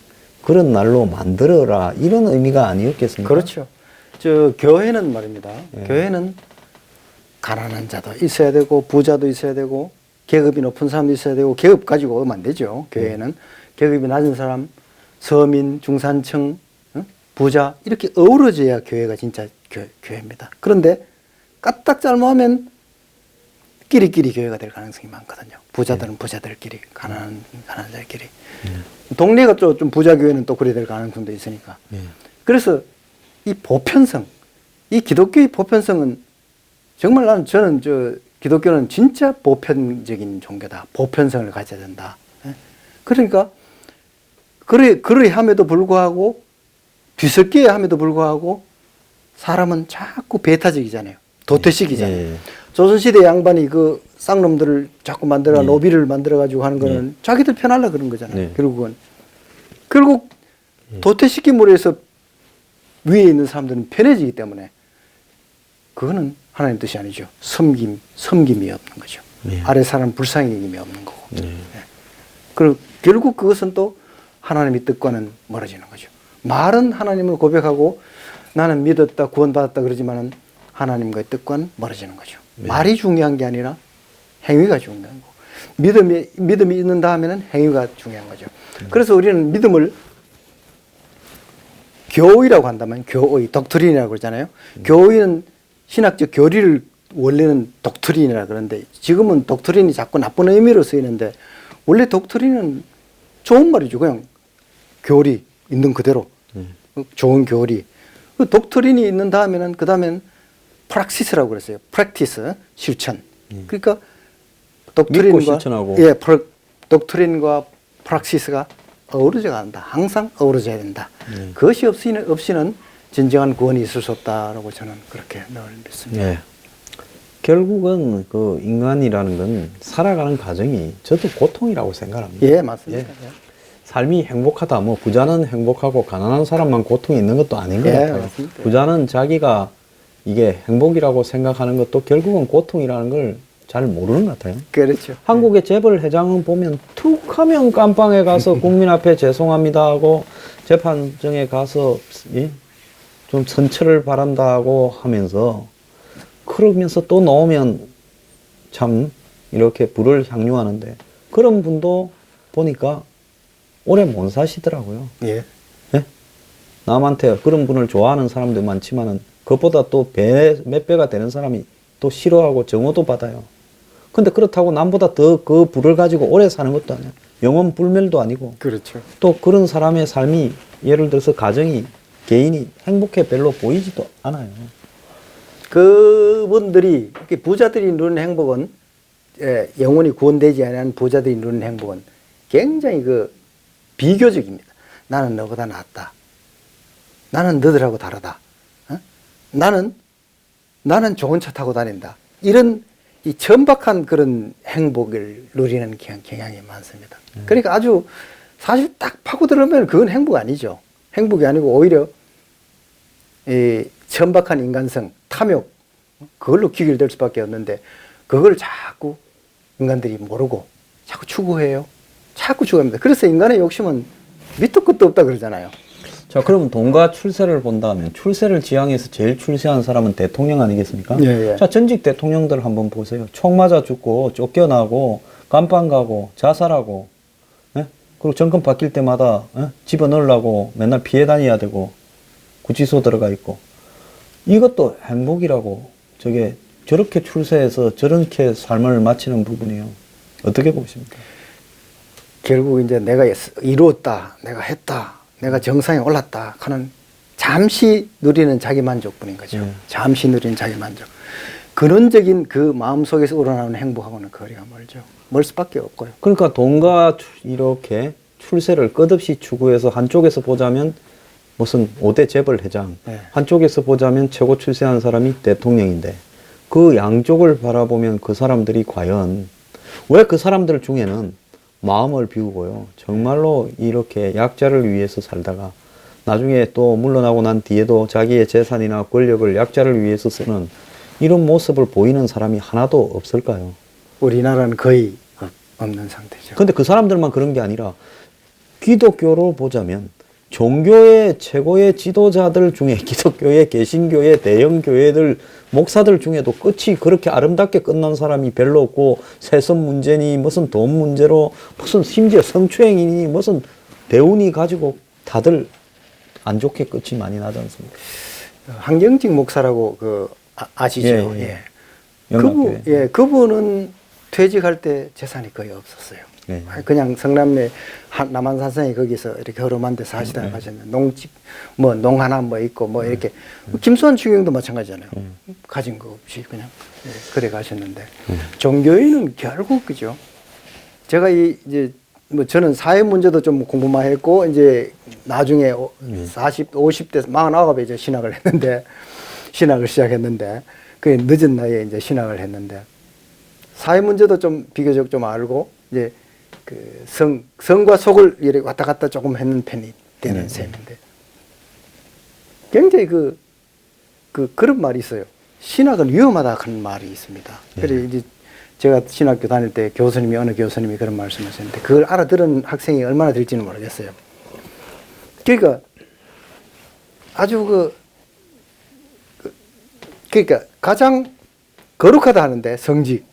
Speaker 1: 그런 날로 만들어라 이런 의미가 아니었겠습니까?
Speaker 2: 그렇죠. 저 교회는 말입니다.
Speaker 1: 예.
Speaker 2: 교회는 가난한 자도 있어야 되고 부자도 있어야 되고 계급이 높은 사람도 있어야 되고 계급 가지고 오면 안 되죠. 교회는 계급이 낮은 사람, 서민, 중산층, 부자 이렇게 어우러져야 교회가 진짜 교회입니다. 그런데 까딱 잘못하면 끼리끼리 교회가 될 가능성이 많거든요. 부자들은 부자들끼리, 가난한 자들끼리. 동네가 좀 부자 교회는 또 그래 될 가능성도 있으니까. 그래서 이 보편성, 이 기독교의 보편성은 정말 저는 기독교는 진짜 보편적인 종교다. 보편성을 가져야 된다. 그러니까 그러이 함에도 불구하고 뒤섞여야 함에도 불구하고 사람은 자꾸 배타적이잖아요. 도태식이잖아요.
Speaker 1: 예.
Speaker 2: 조선시대 양반이 그 쌍놈들을 자꾸 만들어
Speaker 1: 예.
Speaker 2: 노비를 만들어가지고 하는 거는 자기들 편하려 그런 거잖아요.
Speaker 1: 예.
Speaker 2: 결국 도태시킴으로 해서 위에 있는 사람들은 편해지기 때문에 그거는 하나님 뜻이 아니죠. 섬김이 없는 거죠.
Speaker 1: 예.
Speaker 2: 아래 사람 불쌍히 여김이 없는 거고.
Speaker 1: 예.
Speaker 2: 그리고 결국 그것은 또 하나님의 뜻과는 멀어지는 거죠. 말은 하나님을 고백하고 나는 믿었다 구원받았다 그러지만은 하나님과의 뜻과는 멀어지는 거죠. 말이 중요한 게 아니라 행위가 중요한 거고 믿음이 있는 다음에는 행위가 중요한 거죠. 그래서 우리는 믿음을 교의라고 한다면 교의, 덕트린이라고 그러잖아요. 교의는 신학적 교리를 원래는 독트린이라 그러는데 지금은 독트린이 자꾸 나쁜 의미로 쓰이는데 원래 독트린은 좋은 말이죠. 그냥 교리 있는 그대로 좋은 교리. 그 독트린이 있는 다음에는 그 다음엔 프락시스라고 그랬어요. 프랙티스 실천. 그러니까 독트린과
Speaker 1: 실천하고.
Speaker 2: 독트린과 프락시스가 어우러져 간다. 항상 어우러져야 된다. 그것이 없이는 진정한 구원이 있을 수 없다라고 저는 그렇게 늘 믿습니다.
Speaker 1: 예. 결국은 그 인간이라는 건 살아가는 과정이 저도 고통이라고 생각합니다.
Speaker 2: 예, 맞습니다.
Speaker 1: 예. 삶이 행복하다. 뭐 부자는 행복하고 가난한 사람만 고통이 있는 것도 아닌 것
Speaker 2: 예,
Speaker 1: 같아요.
Speaker 2: 맞습니다.
Speaker 1: 부자는 자기가 이게 행복이라고 생각하는 것도 결국은 고통이라는 걸 잘 모르는 것 같아요.
Speaker 2: 그렇죠.
Speaker 1: 한국의 재벌 회장은 보면 툭 하면 깜빵에 가서 국민 앞에 죄송합니다 하고 재판정에 가서 좀 선처를 바란다고 하면서 그러면서 또 나오면 참 이렇게 부를 향유하는데 그런 분도 보니까 오래 못 사시더라고요.
Speaker 2: 예.
Speaker 1: 예? 남한테 그런 분을 좋아하는 사람도 많지만은 그것보다 또 몇 배가 되는 사람이 또 싫어하고 정오도 받아요. 근데 그렇다고 남보다 더 그 부를 가지고 오래 사는 것도 아니야. 영원 불멸도 아니고.
Speaker 2: 그렇죠.
Speaker 1: 또 그런 사람의 삶이 예를 들어서 가정이 개인이 행복해 별로 보이지도 않아요.
Speaker 2: 그분들이 부자들이 누리는 행복은 영원히 구원되지 않은 부자들이 누리는 행복은 굉장히 그 비교적입니다. 나는 너보다 낫다. 나는 너들하고 다르다. 어? 나는 좋은 차 타고 다닌다. 이런 이 천박한 그런 행복을 누리는 경향이 많습니다. 그러니까 아주 사실 딱 파고들으면 그건 행복 아니죠. 행복이 아니고 오히려 이 천박한 인간성, 탐욕, 그걸로 귀결될 수밖에 없는데 그걸 자꾸 인간들이 모르고 자꾸 추구해요. 자꾸 추구합니다. 그래서 인간의 욕심은 밑도 끝도 없다 그러잖아요.
Speaker 1: 자, 그럼 돈과 출세를 본다면 출세를 지향해서 제일 출세한 사람은 대통령 아니겠습니까?
Speaker 2: 예, 예.
Speaker 1: 자, 전직 대통령들 한번 보세요. 총 맞아 죽고 쫓겨나고 깜빵 가고 자살하고 예? 그리고 정권 바뀔 때마다 집어넣으려고 맨날 피해 다녀야 되고 구치소 들어가 있고 이것도 행복이라고 저게 저렇게 출세해서 저렇게 삶을 마치는 부분이에요. 어떻게 보십니까?
Speaker 2: 결국 이제 내가 이루었다, 내가 했다, 내가 정상에 올랐다 하는 잠시 누리는 자기 만족뿐인 거죠. 잠시 누리는 자기 만족. 근원적인 그 마음속에서 우러나오는 행복하고는 거리가 멀죠. 멀 수밖에 없고요.
Speaker 1: 그러니까 돈과 이렇게 출세를 끝없이 추구해서 한쪽에서 보자면 무슨 5대 재벌 회장,
Speaker 2: 네.
Speaker 1: 한쪽에서 보자면 최고 출세한 사람이 대통령인데 그 양쪽을 바라보면 그 사람들이 과연 왜 그 사람들 중에는 마음을 비우고요. 정말로 이렇게 약자를 위해서 살다가 나중에 또 물러나고 난 뒤에도 자기의 재산이나 권력을 약자를 위해서 쓰는 이런 모습을 보이는 사람이 하나도 없을까요?
Speaker 2: 우리나라는 거의 없는 상태죠.
Speaker 1: 근데 그 사람들만 그런 게 아니라 기독교로 보자면 종교의 최고의 지도자들 중에 기독교의 개신교의 대형 교회들 목사들 중에도 끝이 그렇게 아름답게 끝난 사람이 별로 없고 세습 문제니 무슨 돈 문제로 무슨 심지어 성추행이니 무슨 대운이 가지고 다들 안 좋게 끝이 많이 나지 않습니까?
Speaker 2: 한경직 목사라고 아시죠?
Speaker 1: 예, 예.
Speaker 2: 예.
Speaker 1: 영락교회.
Speaker 2: 그분은 퇴직할 때 재산이 거의 없었어요.
Speaker 1: 네.
Speaker 2: 그냥 성남에 남한산성에 거기서 이렇게 허름한 데 사시다가 가셨는데 농집 뭐 농 하나 뭐 있고 뭐 이렇게 김수환 추경도 마찬가지잖아요. 가진 거 없이 그냥 그래 가셨는데 종교인은 결국 그죠. 제가 이제 뭐 저는 사회 문제도 좀 공부만 했고 이제 나중에 50대 49에 이제 신학을 시작했는데 그 늦은 나이에 이제 신학을 했는데 사회 문제도 좀 비교적 좀 알고 이제 그 성과 속을 이렇게 왔다 갔다 조금 했는 편이 되는 셈인데 굉장히 그런 말이 있어요. 신학은 위험하다 하는 말이 있습니다. 그래서 이제 제가 신학교 다닐 때 어느 교수님이 그런 말씀하셨는데 그걸 알아들은 학생이 얼마나 될지는 모르겠어요. 그러니까 아주 그러니까 가장 거룩하다 하는데 성직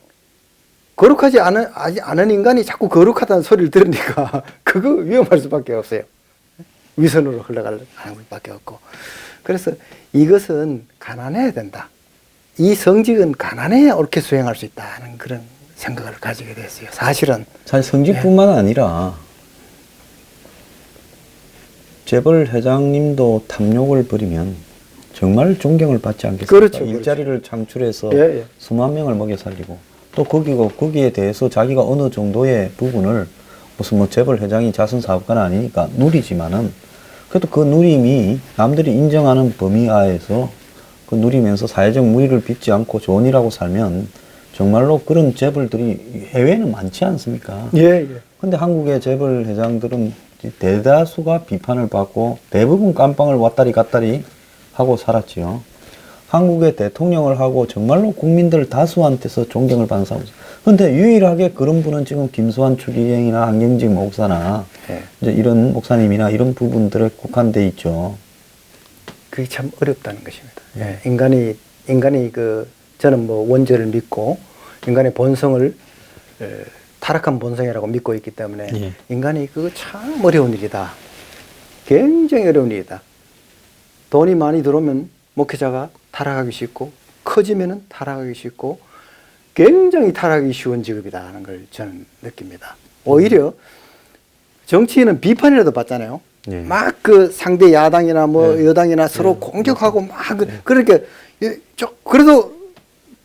Speaker 2: 거룩하지 않은 인간이 자꾸 거룩하다는 소리를 들으니까 그거 위험할 수밖에 없어요. 위선으로 흘러가는 수밖에 없고. 그래서 이것은 가난해야 된다. 이 성직은 가난해야 옳게 수행할 수 있다는 그런 생각을 가지게 됐어요. 사실은.
Speaker 1: 사실 성직뿐만 아니라 재벌 회장님도 탐욕을 부리면 정말 존경을 받지 않겠습니까?
Speaker 2: 그렇죠,
Speaker 1: 일자리를 창출해서
Speaker 2: 예.
Speaker 1: 수만 명을 먹여 살리고 또 거기에 대해서 자기가 어느 정도의 부분을 무슨 뭐 재벌 회장이 자선 사업가는 아니니까 누리지만은 그래도 그 누림이 남들이 인정하는 범위 하에서 그 누리면서 사회적 무리를 빚지 않고 좋은 일하고 살면 정말로 그런 재벌들이 해외에는 많지 않습니까?
Speaker 2: 예.
Speaker 1: 근데 한국의 재벌 회장들은 대다수가 비판을 받고 대부분 깜빵을 왔다리 갔다리 하고 살았지요. 한국의 대통령을 하고 정말로 국민들 다수한테서 존경을 받는 사람. 근데 유일하게 그런 분은 지금 김수환 추기경이나 한경직 목사나 이제 이런 목사님이나 이런 부분들에 국한돼 있죠.
Speaker 2: 그게 참 어렵다는 것입니다. 예, 인간이 저는 뭐 원죄를 믿고 인간의 본성을 타락한 본성이라고 믿고 있기 때문에
Speaker 1: 예.
Speaker 2: 인간이 그거 참 어려운 일이다. 굉장히 어려운 일이다. 돈이 많이 들어오면 목회자가 타락하기 쉽고 커지면은 타락하기 쉽고 굉장히 타락하기 쉬운 직업이다 하는 걸 저는 느낍니다. 오히려 정치인은 비판이라도 받잖아요.
Speaker 1: 예.
Speaker 2: 막 그 상대 야당이나 뭐
Speaker 1: 예.
Speaker 2: 여당이나 서로
Speaker 1: 예.
Speaker 2: 공격하고 막 그러니까 그래도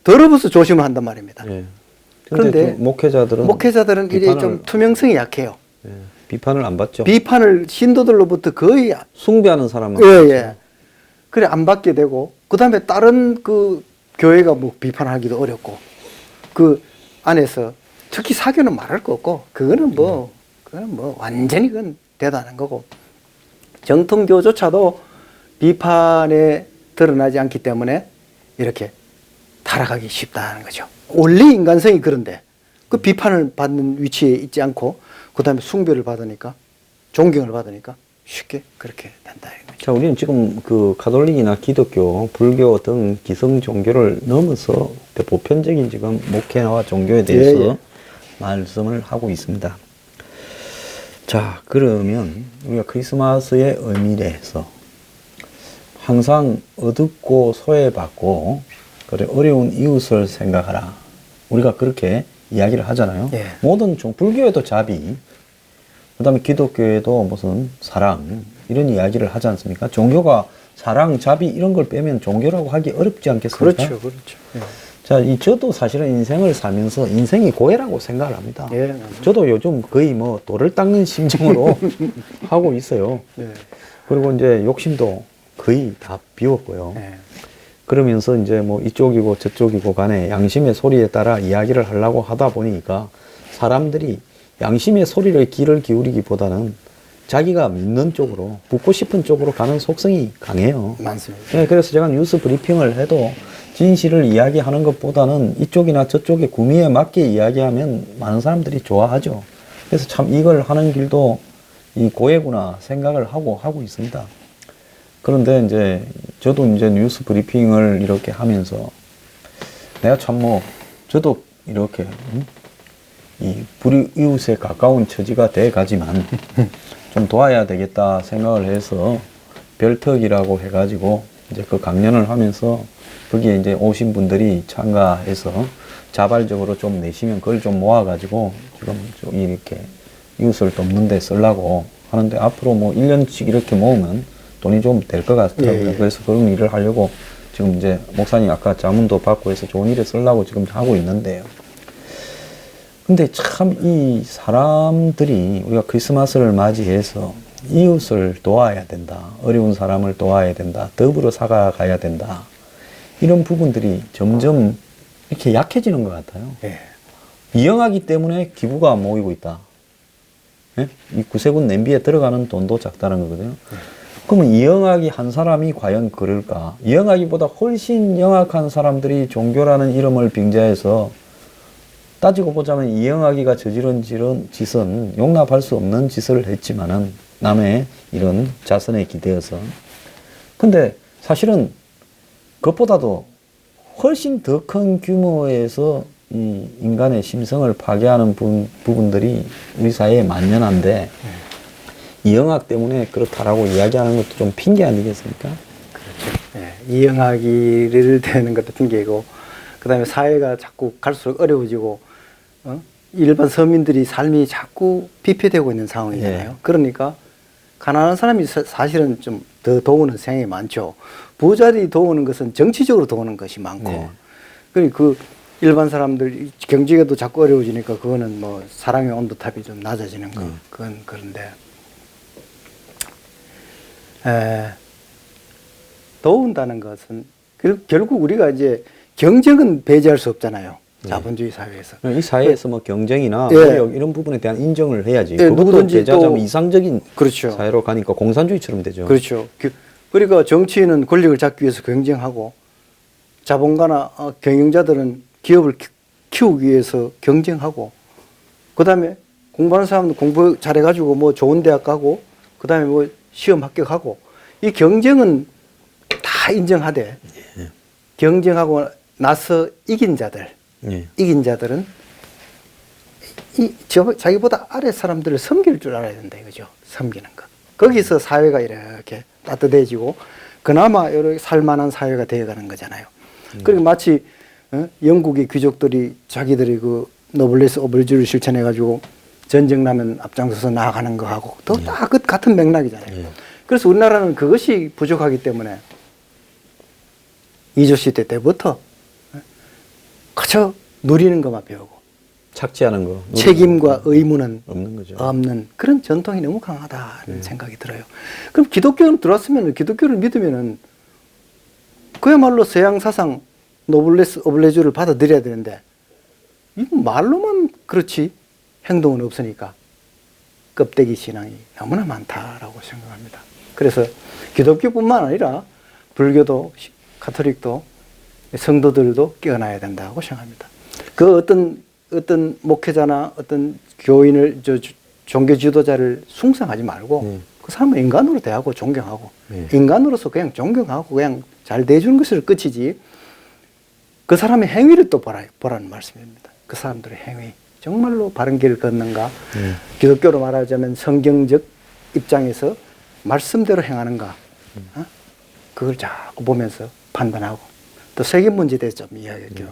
Speaker 2: 더러워서 조심을 한단 말입니다.
Speaker 1: 예.
Speaker 2: 그런데
Speaker 1: 목회자들은
Speaker 2: 이게 좀 투명성이 약해요.
Speaker 1: 예, 비판을 안 받죠.
Speaker 2: 비판을 신도들로부터 거의
Speaker 1: 숭배하는 사람만.
Speaker 2: 예. 그래 안 받게 되고 그다음에 다른 그 교회가 뭐 비판하기도 어렵고 그 안에서 특히 사교는 말할 거 없고 그거는 뭐 완전히 그건 대단한 거고 정통교조차도 비판에 드러나지 않기 때문에 이렇게 타락하기 쉽다는 거죠. 원래 인간성이 그런데 그 비판을 받는 위치에 있지 않고 그다음에 숭배를 받으니까 존경을 받으니까 쉽게 그렇게 된다 이거죠.
Speaker 1: 자, 우리는 지금 그 가톨릭이나 기독교, 불교 등 기성 종교를 넘어서 보편적인 지금 목회와 종교에 대해서
Speaker 2: 예.
Speaker 1: 말씀을 하고 있습니다. 자, 그러면 우리가 크리스마스의 의미에서 항상 어둡고 소외받고 그래 어려운 이웃을 생각하라. 우리가 그렇게 이야기를 하잖아요.
Speaker 2: 예.
Speaker 1: 모든 불교에도 자비, 그다음에 기독교에도 무슨 사랑 이런 이야기를 하지 않습니까? 종교가 사랑, 자비 이런 걸 빼면 종교라고 하기 어렵지 않겠습니까?
Speaker 2: 그렇죠. 예.
Speaker 1: 자, 저도 사실은 인생을 살면서 인생이 고해라고 생각을 합니다.
Speaker 2: 예.
Speaker 1: 저도 요즘 거의 뭐 돌을 닦는 심정으로 하고 있어요.
Speaker 2: 예.
Speaker 1: 그리고 이제 욕심도 거의 다 비웠고요.
Speaker 2: 예.
Speaker 1: 그러면서 이제 뭐 이쪽이고 저쪽이고 간에 양심의 소리에 따라 이야기를 하려고 하다 보니까 사람들이 양심의 소리를 귀를 기울이기보다는 자기가 믿는 쪽으로, 붙고 싶은 쪽으로 가는 속성이 강해요.
Speaker 2: 많습니다.
Speaker 1: 네, 그래서 제가 뉴스 브리핑을 해도 진실을 이야기하는 것보다는 이쪽이나 저쪽의 구미에 맞게 이야기하면 많은 사람들이 좋아하죠. 그래서 참 이걸 하는 길도 이 고해구나 생각을 하고 있습니다. 그런데 이제 저도 이제 뉴스 브리핑을 이렇게 하면서 내가 참 저도 이렇게 이 불이웃에 가까운 처지가 돼 가지만 좀 도와야 되겠다 생각을 해서 별턱이라고 해가지고 이제 그 강연을 하면서 거기에 이제 오신 분들이 참가해서 자발적으로 좀 내시면 그걸 좀 모아가지고 지금 좀 이렇게 이웃을 돕는 데 쓰려고 하는데 앞으로 뭐 1년씩 이렇게 모으면 돈이 좀 될 것 같더라고요.
Speaker 2: 예.
Speaker 1: 그래서 그런 일을 하려고 지금 이제 목사님 아까 자문도 받고 해서 좋은 일에 쓰려고 지금 하고 있는데요. 근데 참 이 사람들이 우리가 크리스마스를 맞이해서 이웃을 도와야 된다. 어려운 사람을 도와야 된다. 더불어 살아가야 된다. 이런 부분들이 점점 이렇게 약해지는 것 같아요.
Speaker 2: 예.
Speaker 1: 이영하기 때문에 기부가 모이고 있다. 예? 이 구세군 냄비에 들어가는 돈도 작다는 거거든요. 그러면 이영하기 한 사람이 과연 그럴까? 이영하기보다 훨씬 영악한 사람들이 종교라는 이름을 빙자해서 따지고 보자면 이영하기가 저지른 짓은 용납할 수 없는 짓을 했지만은 남의 이런 자선에 기대어서. 근데 사실은 그것보다도 훨씬 더 큰 규모에서 이 인간의 심성을 파괴하는 부분들이 우리 사회에 만연한데 이영학 때문에 그렇다라고 이야기하는 것도 좀 핑계 아니겠습니까?
Speaker 2: 그렇죠. 예. 이영하기를 되는 것도 핑계고, 그 다음에 사회가 자꾸 갈수록 어려워지고, 일반 서민들이 삶이 자꾸 비폐되고 있는 상황이잖아요.
Speaker 1: 예.
Speaker 2: 그러니까 가난한 사람이 사실은 좀 더 도우는 생각이 많죠. 부자들이 도우는 것은 정치적으로 도우는 것이 많고,
Speaker 1: 네.
Speaker 2: 그러니까 그 일반 사람들 경제가도 자꾸 어려워지니까 그거는 뭐 사랑의 온도탑이 좀 낮아지는 거, 그건 그런데 도운다는 것은 결국 우리가 이제 경쟁은 배제할 수 없잖아요. 자본주의 사회에서.
Speaker 1: 이 사회에서 뭐 경쟁이나
Speaker 2: 예.
Speaker 1: 노력 이런 부분에 대한 인정을 해야지.
Speaker 2: 예,
Speaker 1: 그것도
Speaker 2: 누구든지
Speaker 1: 배제하자면
Speaker 2: 또
Speaker 1: 이상적인
Speaker 2: 그렇죠.
Speaker 1: 사회로 가니까 공산주의처럼 되죠.
Speaker 2: 그렇죠. 그러니까 정치인은 권력을 잡기 위해서 경쟁하고 자본가나 경영자들은 기업을 키우기 위해서 경쟁하고 그다음에 공부하는 사람은 공부 잘해가지고 뭐 좋은 대학 가고 그다음에 뭐 시험 합격하고 이 경쟁은 다 인정하되 경쟁하고 나서 이긴 자들은 자기보다 아래 사람들을 섬길 줄 알아야 된다 이거죠. 섬기는 거. 거기서 사회가 이렇게 따뜻해지고 그나마 이렇게 살만한 사회가 되어가는 거잖아요. 그리고 마치 영국의 귀족들이 자기들이 그 노블레스 오블리주를 실천해가지고 전쟁 나면 앞장서서 나아가는 거하고 또 다 그 같은 맥락이잖아요. 그래서 우리나라는 그것이 부족하기 때문에 이조 시대 때부터 그저 누리는 것만 배우고
Speaker 1: 착취하는 거.
Speaker 2: 책임과 의무는
Speaker 1: 없는 거죠.
Speaker 2: 없는 그런 전통이 너무 강하다는 생각이 들어요. 그럼 기독교는 들어왔으면 기독교를 믿으면은 그야말로 서양 사상 노블레스 오블레주를 받아들여야 되는데 이거 말로만 그렇지 행동은 없으니까 껍데기 신앙이 너무나 많다라고 생각합니다. 그래서 기독교뿐만 아니라 불교도 가톨릭도 성도들도 깨어나야 된다고 생각합니다. 그 어떤 목회자나 어떤 교인을 종교 지도자를 숭상하지 말고 그 사람은 인간으로 대하고 존경하고 인간으로서 그냥 존경하고 그냥 잘 대해주는 것을 끝이지 그 사람의 행위를 또 보라는 말씀입니다. 그 사람들의 행위 정말로 바른 길을 걷는가 기독교로 말하자면 성경적 입장에서 말씀대로 행하는가 그걸 자꾸 보면서 판단하고 또 세금 문제에 대해서 좀 이야기할게요.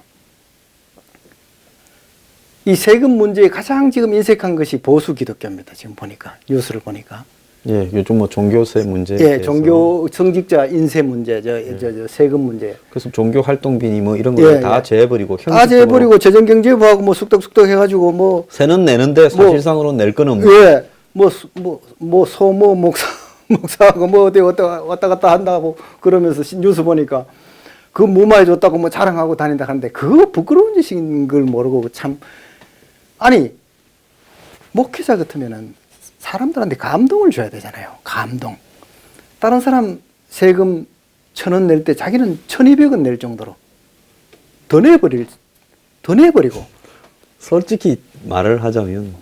Speaker 2: 이 세금 문제에 가장 지금 인색한 것이 보수 기독교입니다. 지금 보니까 뉴스를 보니까.
Speaker 1: 예, 요즘 뭐 종교세 문제.
Speaker 2: 예, 종교 성직자 인세 문제, 저 세금 문제.
Speaker 1: 그래서 종교 활동비니 뭐 이런 걸 다 제해버리고
Speaker 2: 다 제해버리고 재정경제부하고 뭐 쑥덕쑥덕 해가지고 뭐
Speaker 1: 세는 내는데 사실상으로 낼 건 없는.
Speaker 2: 예, 뭐 소모 목사하고 뭐 어디 왔다 갔다 한다고 그러면서 뉴스 보니까 그 무마해 줬다고 뭐 자랑하고 다닌다 하는데 그거 부끄러운 짓인 걸 모르고 참 아니 목회자 같으면은 사람들한테 감동을 줘야 되잖아요. 감동. 다른 사람 세금 1,000원 낼 때 자기는 1,200원 낼 정도로 더 내버리고.
Speaker 1: 솔직히 말을 하자면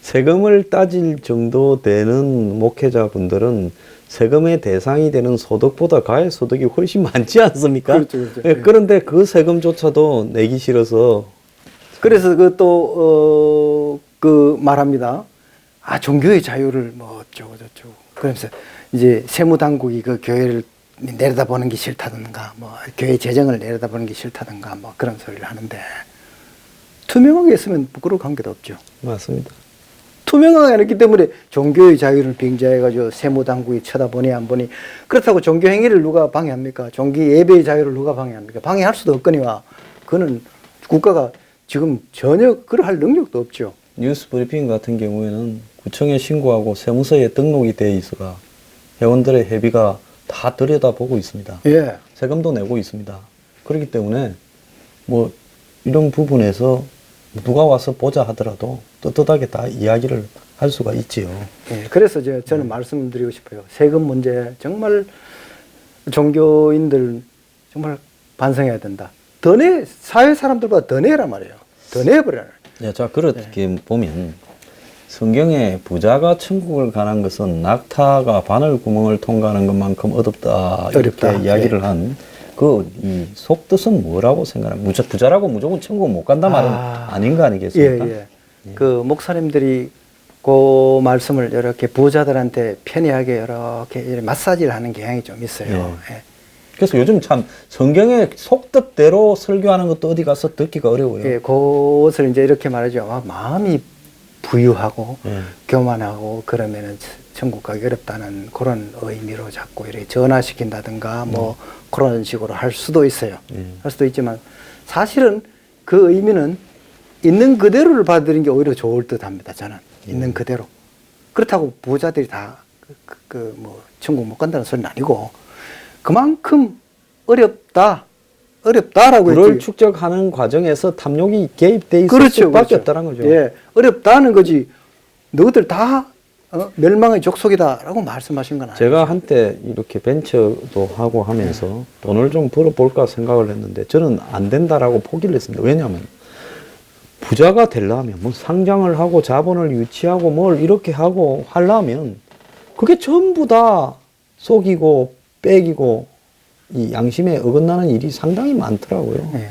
Speaker 1: 세금을 따질 정도 되는 목회자분들은 세금의 대상이 되는 소득보다 가해 소득이 훨씬 많지 않습니까?
Speaker 2: 그렇죠.
Speaker 1: 예, 그런데 그 세금조차도 내기 싫어서.
Speaker 2: 그래서 그 말합니다. 아, 종교의 자유를 뭐 어쩌고 저쩌고. 그러면서 이제 세무당국이 그 교회를 내려다보는 게 싫다든가, 뭐 교회 재정을 내려다보는 게 싫다든가, 뭐 그런 소리를 하는데 투명하게 했으면 부끄러울 관계도 없죠.
Speaker 1: 맞습니다.
Speaker 2: 투명하게 안 했기 때문에 종교의 자유를 빙자해가지고 세무당국이 쳐다보니 안 보니 그렇다고 종교 행위를 누가 방해합니까? 종교 예배의 자유를 누가 방해합니까? 방해할 수도 없거니와 그거는 국가가 지금 전혀 그럴 능력도 없죠.
Speaker 1: 뉴스 브리핑 같은 경우에는 구청에 신고하고 세무서에 등록이 돼 있어가 회원들의 회비가 다 들여다보고 있습니다.
Speaker 2: 예.
Speaker 1: 세금도 내고 있습니다. 그렇기 때문에 뭐 이런 부분에서 누가 와서 보자 하더라도 떳떳하게 다 이야기를 할 수가 있지요.
Speaker 2: 예. 그래서 저는 말씀드리고 싶어요. 세금 문제 정말 종교인들 정말 반성해야 된다. 사회 사람들보다 더 내란 말이에요. 더 내버려라.
Speaker 1: 예, 자, 그렇게 보면 성경에 부자가 천국을 가는 것은 낙타가 바늘 구멍을 통과하는 것만큼 어렵다.
Speaker 2: 어렵다.
Speaker 1: 이렇게 이야기를 한 이 속뜻은 뭐라고 생각합니까? 부자라고 무조건 천국 못 간다 말은 아닌 거 아니겠습니까?
Speaker 2: 예. 그 목사님들이 그 말씀을 이렇게 부자들한테 편리하게 이렇게 마사지를 하는 경향이 좀 있어요. 예.
Speaker 1: 그래서 요즘 참 성경의 속뜻대로 설교하는 것도 어디 가서 듣기가 어려워요.
Speaker 2: 예, 그것을 이제 이렇게 말하죠. 마음이 부유하고 교만하고 그러면은 천국 가기 어렵다는 그런 의미로 자꾸 이렇게 전화시킨다든가 뭐 그런 식으로 할 수도 있어요. 할 수도 있지만 사실은 그 의미는 있는 그대로를 받아들이는 게 오히려 좋을 듯 합니다. 저는 있는 그대로. 그렇다고 부자들이 다 뭐 천국 못 간다는 소리는 아니고 그만큼 어렵다라고
Speaker 1: 불을
Speaker 2: 했지.
Speaker 1: 축적하는 과정에서 탐욕이 개입돼 있을
Speaker 2: 그렇죠,
Speaker 1: 수밖에 없다는 거죠.
Speaker 2: 예, 어렵다는 거지. 너희들 다 멸망의 족속이다라고 말씀하신 건 아니죠.
Speaker 1: 제가 한때 이렇게 벤처도 하고 하면서 돈을 좀 벌어볼까 생각을 했는데 저는 안 된다라고 포기를 했습니다. 왜냐하면 부자가 되려면 뭐 상장을 하고 자본을 유치하고 뭘 이렇게 하고 하려면 그게 전부 다 속이고 빼기고 이 양심에 어긋나는 일이 상당히 많더라고요.
Speaker 2: 예.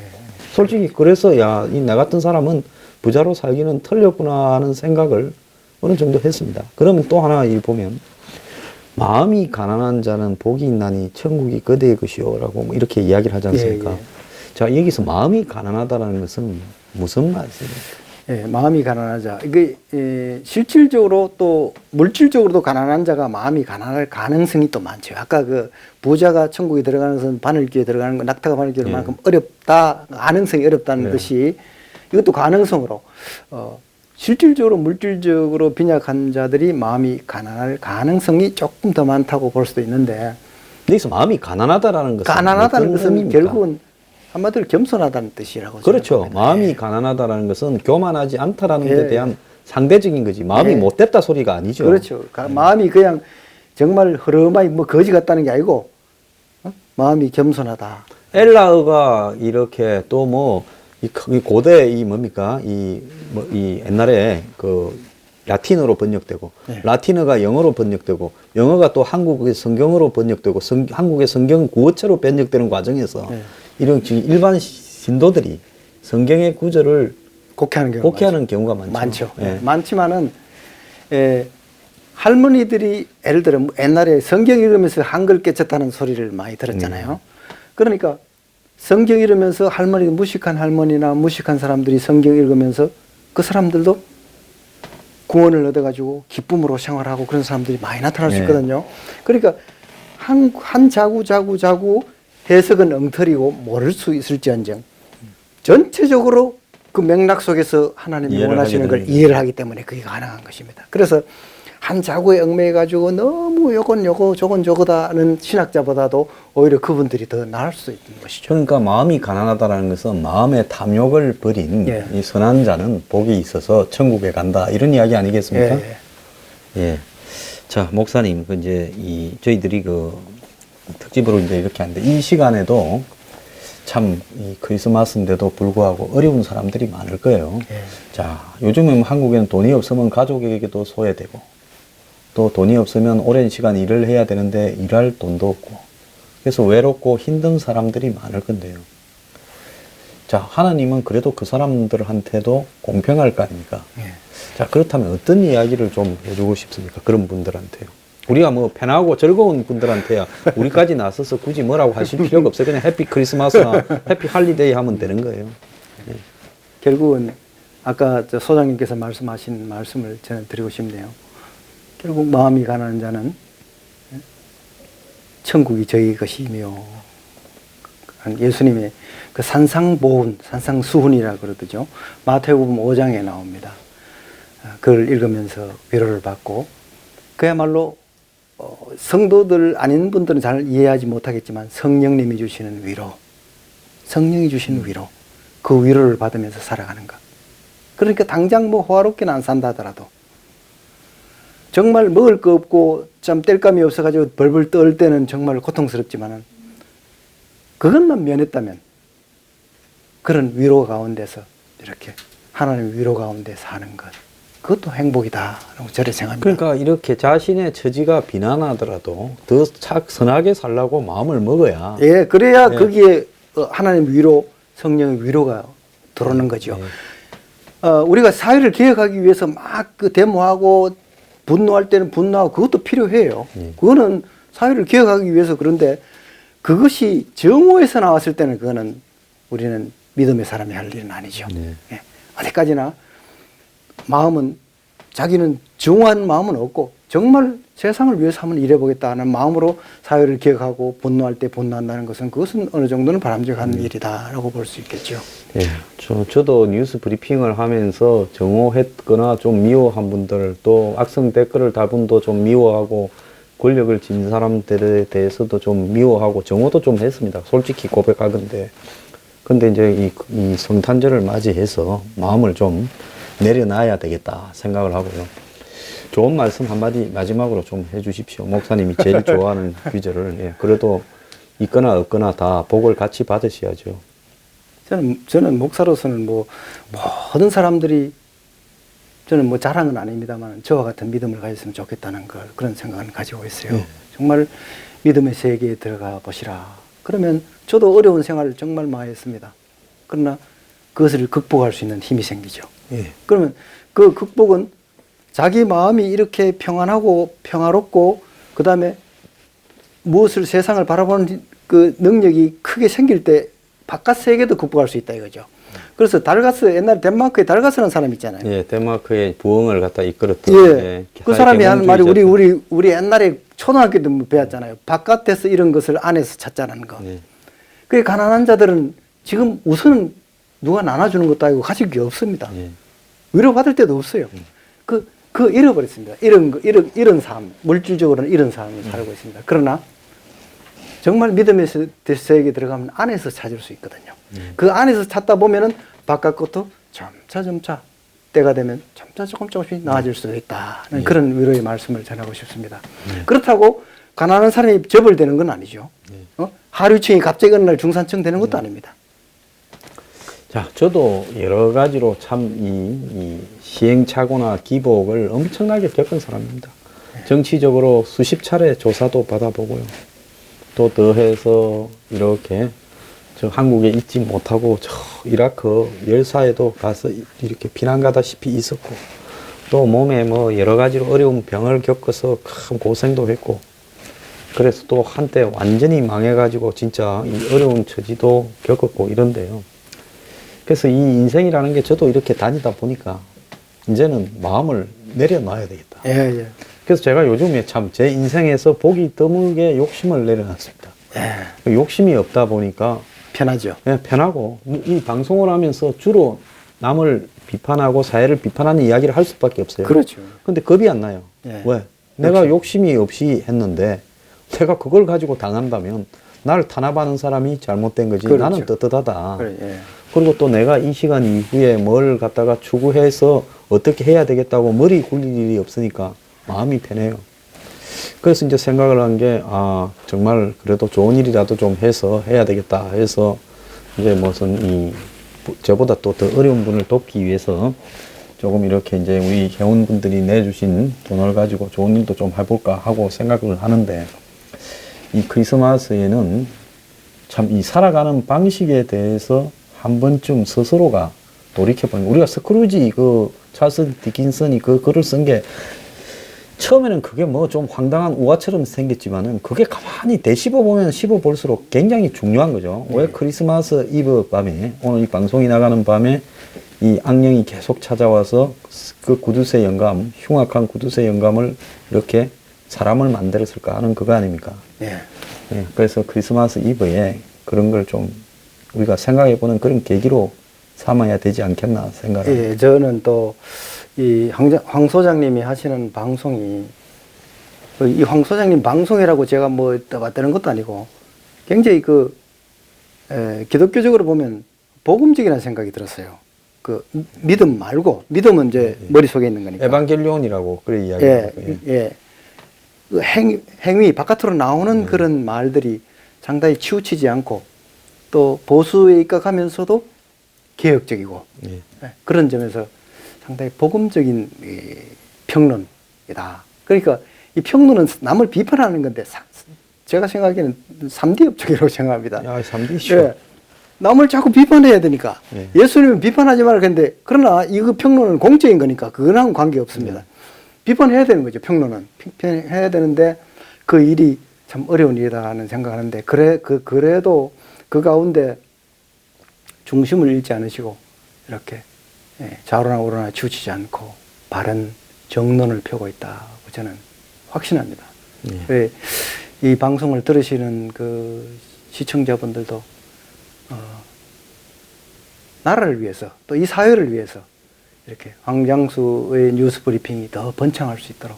Speaker 1: 솔직히 그래서 야, 이 나 같은 사람은 부자로 살기는 틀렸구나 하는 생각을 어느 정도 했습니다. 그러면 또 하나 일 보면 마음이 가난한 자는 복이 있나니 천국이 그대의 것이요라고 뭐 이렇게 이야기를 하지 않습니까?
Speaker 2: 예.
Speaker 1: 자, 여기서 마음이 가난하다는 것은 무슨 말씀입니까?
Speaker 2: 예, 마음이 가난하자. 이게 실질적으로 또 물질적으로도 가난한 자가 마음이 가난할 가능성이 또 많죠. 아까 그 부자가 천국에 들어가는 것은 바늘귀에 들어가는 거, 낙타가 바늘귀에 만큼 어렵다, 가능성이 어렵다는 것이 이것도 가능성으로 실질적으로 물질적으로 빈약한 자들이 마음이 가난할 가능성이 조금 더 많다고 볼 수도 있는데
Speaker 1: 여기서 마음이 가난하다라는 것은
Speaker 2: 가난하다는
Speaker 1: 어떤
Speaker 2: 것은
Speaker 1: 의미입니까?
Speaker 2: 결국은 한마디로 겸손하다는 뜻이라고
Speaker 1: 그렇죠.
Speaker 2: 생각합니다.
Speaker 1: 마음이 가난하다는 것은 교만하지 않다라는
Speaker 2: 예,
Speaker 1: 데 대한 상대적인 거지. 마음이
Speaker 2: 예.
Speaker 1: 못됐다 소리가 아니죠.
Speaker 2: 그렇죠. 마음이 그냥 정말 흐름하게 뭐 거지 같다는 게 아니고 마음이 겸손하다.
Speaker 1: 엘라어가 이렇게 또 뭐 이 고대 이 뭡니까 이 옛날에 그 라틴어로 번역되고
Speaker 2: 네.
Speaker 1: 라틴어가 영어로 번역되고 영어가 또 한국의 성경으로 번역되고 한국의 성경 구어체로 번역되는 과정에서
Speaker 2: 네.
Speaker 1: 이런 일반 신도들이 성경의 구절을
Speaker 2: 곡해하는
Speaker 1: 경우가 많죠.
Speaker 2: 많죠.
Speaker 1: 예.
Speaker 2: 많지만은 할머니들이 예를 들어 옛날에 성경 읽으면서 한글 깨쳤다는 소리를 많이 들었잖아요. 그러니까 성경 읽으면서 할머니, 무식한 할머니나 무식한 사람들이 성경 읽으면서 그 사람들도 구원을 얻어가지고 기쁨으로 생활하고 그런 사람들이 많이 나타날 수
Speaker 1: 네.
Speaker 2: 있거든요. 그러니까 한 자구 해석은 엉터리고 모를 수 있을지언정 전체적으로 그 맥락 속에서 하나님이 원하시는 걸 이해를 하기 때문에 그게 가능한 것입니다. 그래서 한 자구에 얽매여가지고 너무 요건 요거 저건 저거다는 신학자보다도 오히려 그분들이 더 나을 수 있는 것이죠.
Speaker 1: 그러니까 마음이 가난하다라는 것은 마음의 탐욕을 버린
Speaker 2: 예.
Speaker 1: 이 선한 자는 복이 있어서 천국에 간다 이런 이야기 아니겠습니까?
Speaker 2: 예.
Speaker 1: 예. 자, 목사님, 저희들이 특집으로 이제 이렇게 하는데 이 시간에도 참 이 크리스마스인데도 불구하고 어려운 사람들이 많을 거예요.
Speaker 2: 예.
Speaker 1: 자, 요즘은 한국에는 돈이 없으면 가족에게도 소외되고 또 돈이 없으면 오랜 시간 일을 해야 되는데 일할 돈도 없고 그래서 외롭고 힘든 사람들이 많을 건데요. 자, 하나님은 그래도 그 사람들한테도 공평할 거 아닙니까?
Speaker 2: 예.
Speaker 1: 자, 그렇다면 어떤 이야기를 좀 해주고 싶습니까? 그런 분들한테요. 우리가 뭐 편하고 즐거운 분들한테야 우리까지 나서서 굳이 뭐라고 하실 필요가 없어요. 그냥 해피 크리스마스나 해피 할리데이 하면 되는 거예요. 네.
Speaker 2: 결국은 아까 저 소장님께서 말씀하신 말씀을 저는 드리고 싶네요. 결국 마음이 가난한 자는 천국이 저희 것이며 예수님의 그 산상보훈, 산상수훈이라 그러죠. 마태복음 5장에 나옵니다. 그걸 읽으면서 위로를 받고 그야말로 성도들 아닌 분들은 잘 이해하지 못하겠지만 성령님이 주시는 위로, 성령이 주시는 위로, 그 위로를 받으면서 살아가는 것. 그러니까 당장 뭐 호화롭게는 안 산다 하더라도 정말 먹을 거 없고 참 뗄감이 없어가지고 벌벌 떨 때는 정말 고통스럽지만은 그것만 면했다면 그런 위로 가운데서 이렇게 하나님의 위로 가운데 사는 것 그것도 행복이다라고 저를 생각합니다.
Speaker 1: 그러니까 이렇게 자신의 처지가 비난하더라도 더 선하게 살라고 마음을 먹어야.
Speaker 2: 예, 그래야
Speaker 1: 예.
Speaker 2: 거기에 하나님 위로, 성령의 위로가 들어오는 거죠.
Speaker 1: 예.
Speaker 2: 우리가 사회를 개혁하기 위해서 막 그 데모하고 분노할 때는 분노하고 그것도 필요해요.
Speaker 1: 예.
Speaker 2: 그거는 사회를 개혁하기 위해서 그런데 그것이 정오에서 나왔을 때는 그거는 우리는 믿음의 사람이 할 일은 아니죠.
Speaker 1: 네.
Speaker 2: 예. 어디까지나 마음은 자기는 정오한 마음은 없고 정말 세상을 위해서 한번 일해보겠다는 마음으로 사회를 개혁하고 분노할 때 분노한다는 것은 그것은 어느 정도는 바람직한 일이다라고 볼 수 있겠죠.
Speaker 1: 예, 저도 뉴스 브리핑을 하면서 정오했거나 좀 미워한 분들 또 악성 댓글을 달 분도 좀 미워하고 권력을 진 사람들에 대해서도 좀 미워하고 정오도 좀 했습니다. 솔직히 고백하건데. 근데 이제 이 성탄절을 맞이해서 마음을 좀 내려놔야 되겠다 생각을 하고요. 좋은 말씀 한마디 마지막으로 좀 해주십시오. 목사님이 제일 좋아하는 귀절을. 예, 그래도 있거나 없거나 다 복을 같이 받으셔야죠.
Speaker 2: 저는 목사로서는 뭐 모든 사람들이 저는 뭐 자랑은 아닙니다만 저와 같은 믿음을 가졌으면 좋겠다는 걸 그런 생각을 가지고 있어요. 정말 믿음의 세계에 들어가 보시라. 그러면 저도 어려운 생활을 정말 많이 했습니다. 그러나 그것을 극복할 수 있는 힘이 생기죠.
Speaker 1: 예.
Speaker 2: 그러면 그 극복은 자기 마음이 이렇게 평안하고 평화롭고 그 다음에 무엇을 세상을 바라보는 그 능력이 크게 생길 때 바깥 세계도 극복할 수 있다 이거죠. 그래서 달가스 옛날에 덴마크에 달가스라는 사람 있잖아요.
Speaker 1: 예, 덴마크의 부흥을 갖다 이끌었던.
Speaker 2: 예. 그 사람이 하는 말이 우리 옛날에 초등학교 때 배웠잖아요. 바깥에서 이런 것을 안에서 찾자는 거.
Speaker 1: 예.
Speaker 2: 그 가난한 자들은 지금 우선 누가 나눠주는 것도 아니고 가질 게 없습니다.
Speaker 1: 예.
Speaker 2: 위로받을 때도 없어요. 그 잃어버렸습니다. 이런 삶, 물질적으로는 이런 삶을 살고 있습니다. 그러나 정말 믿음의 세계에 들어가면 안에서 찾을 수 있거든요. 그 안에서 찾다 보면은 바깥 것도 점차 때가 되면 점차 조금씩 나아질 수도 있다는 그런 위로의 말씀을 전하고 싶습니다. 그렇다고 가난한 사람이 저벌되는 건 아니죠. 하류층이 갑자기 어느 날 중산층 되는 것도 아닙니다.
Speaker 1: 자, 저도 여러 가지로 참 이 시행착오나 기복을 엄청나게 겪은 사람입니다. 정치적으로 수십 차례 조사도 받아보고요. 또 더해서 이렇게 저 한국에 있지 못하고 저 이라크 열사에도 가서 이렇게 피난 가다시피 있었고, 또 몸에 뭐 여러 가지로 어려운 병을 겪어서 큰 고생도 했고, 그래서 또 한때 완전히 망해가지고 진짜 이 어려운 처지도 겪었고 이런데요. 그래서 이 인생이라는 게 저도 이렇게 다니다 보니까 이제는 마음을 내려놔야 되겠다.
Speaker 2: 예.
Speaker 1: 그래서 제가 요즘에 참 제 인생에서 보기 드물게 욕심을 내려놨습니다.
Speaker 2: 예.
Speaker 1: 욕심이 없다 보니까
Speaker 2: 편하죠.
Speaker 1: 예, 편하고, 이 방송을 하면서 주로 남을 비판하고 사회를 비판하는 이야기를 할 수밖에 없어요.
Speaker 2: 그렇죠.
Speaker 1: 근데 겁이 안 나요.
Speaker 2: 예.
Speaker 1: 왜? 내가 욕심이 없이 했는데 내가 그걸 가지고 당한다면 나를 탄압하는 사람이 잘못된 거지.
Speaker 2: 그렇죠.
Speaker 1: 나는 떳떳하다.
Speaker 2: 그래, 예.
Speaker 1: 그리고 또 내가 이 시간 이후에 뭘 갖다가 추구해서 어떻게 해야 되겠다고 머리 굴릴 일이 없으니까 마음이 편해요. 그래서 이제 생각을 한 게, 정말 그래도 좋은 일이라도 좀 해서 해야 되겠다 해서 이제 무슨 저보다 또 더 어려운 분을 돕기 위해서 조금 이렇게 이제 우리 회원분들이 내주신 돈을 가지고 좋은 일도 좀 해볼까 하고 생각을 하는데, 이 크리스마스에는 참 이 살아가는 방식에 대해서 한 번쯤 스스로가 돌이켜보는, 우리가 스크루지 찰스 디킨슨이 그 글을 쓴 게 처음에는 그게 뭐 좀 황당한 우화처럼 생겼지만은 그게 가만히 되씹어보면 씹어볼수록 굉장히 중요한 거죠. 왜 크리스마스 이브 밤에, 오늘 이 방송이 나가는 밤에 이 악령이 계속 찾아와서 그 구두쇠 영감, 흉악한 구두쇠 영감을 이렇게 사람을 만들었을까 하는 그거 아닙니까?
Speaker 2: 예.
Speaker 1: 예, 그래서 크리스마스 이브에 그런 걸 좀 우리가 생각해보는 그런 계기로 삼아야 되지 않겠나 생각합니다.
Speaker 2: 예, 저는 또 이 황 소장님이 하시는 방송이, 이 황 소장님 방송이라고 제가 뭐 왔다는 것도 아니고 굉장히 기독교적으로 보면 복음적이라는 생각이 들었어요. 믿음 말고, 믿음은 이제 머릿속에 있는 거니까.
Speaker 1: 에반겔리온이라고 그래 이야기해요.
Speaker 2: 예. 그 행위, 바깥으로 나오는 그런 말들이 상당히 치우치지 않고 또 보수에 입각하면서도 개혁적이고,
Speaker 1: 예.
Speaker 2: 그런 점에서 상당히 복음적인 평론이다. 그러니까 이 평론은 남을 비판하는 건데 제가 생각하기에는 3D 업적이라고 생각합니다.
Speaker 1: 야, 3D쇼.
Speaker 2: 예. 남을 자꾸 비판해야 되니까.
Speaker 1: 예.
Speaker 2: 예수님은 비판하지 말라 그랬는데, 그러나 이거 평론은 공적인 거니까 그거랑 관계없습니다. 비판해야 되는 거죠, 평론은. 비판해야 되는데 그 일이 참 어려운 일이다라는 생각하는데, 그래도 그 가운데 중심을 잃지 않으시고 이렇게 좌로나 우로나 치우치지 않고 바른 정론을 펴고 있다고 저는 확신합니다.
Speaker 1: 예.
Speaker 2: 이 방송을 들으시는 그 시청자분들도 나라를 위해서 또 이 사회를 위해서 이렇게 황장수의 뉴스 브리핑이 더 번창할 수 있도록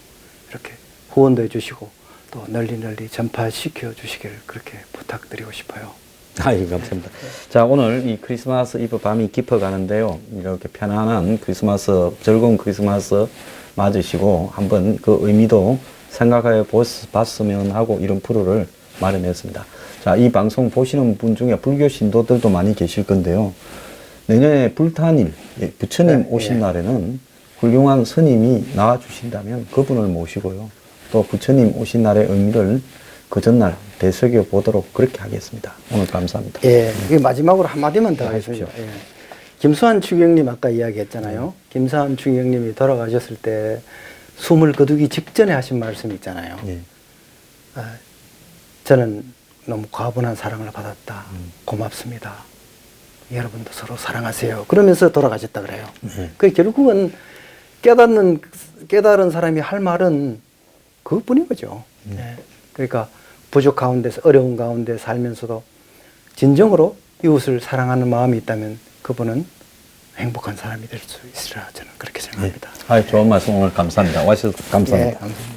Speaker 2: 이렇게 후원도 해주시고 또 널리 전파시켜 주시기를 그렇게 부탁드리고 싶어요.
Speaker 1: 아이, 감사합니다. 자, 오늘 이 크리스마스 이브 밤이 깊어가는데요. 이렇게 편안한 크리스마스, 즐거운 크리스마스 맞으시고 한번 그 의미도 생각해 봤으면 하고 이런 프로를 마련했습니다. 자, 이 방송 보시는 분 중에 불교 신도들도 많이 계실 건데요. 내년에 불탄일, 부처님 오신 날에는 훌륭한 스님이 나와주신다면 그분을 모시고요. 또 부처님 오신 날의 의미를 그 전날 되새겨 보도록 그렇게 하겠습니다. 오늘 감사합니다.
Speaker 2: 예, 이게 마지막으로 한마디만 더 하겠습니다. 예. 김수환 추경님 아까 이야기했잖아요. 김수환 추경님이 돌아가셨을 때 숨을 거두기 직전에 하신 말씀 있잖아요.
Speaker 1: 예.
Speaker 2: 저는 너무 과분한 사랑을 받았다. 고맙습니다. 여러분도 서로 사랑하세요. 그러면서 돌아가셨다 그래요. 그 결국은 깨달은 사람이 할 말은 그것뿐인 거죠. 예. 그러니까 부족 가운데서 어려운 가운데 살면서도 진정으로 이웃을 사랑하는 마음이 있다면 그분은 행복한 사람이 될 수 있으리라 저는 그렇게 생각합니다.
Speaker 1: 좋은 말씀 오늘 감사합니다. 와주셔서 감사합니다.
Speaker 2: 예, 감사합니다.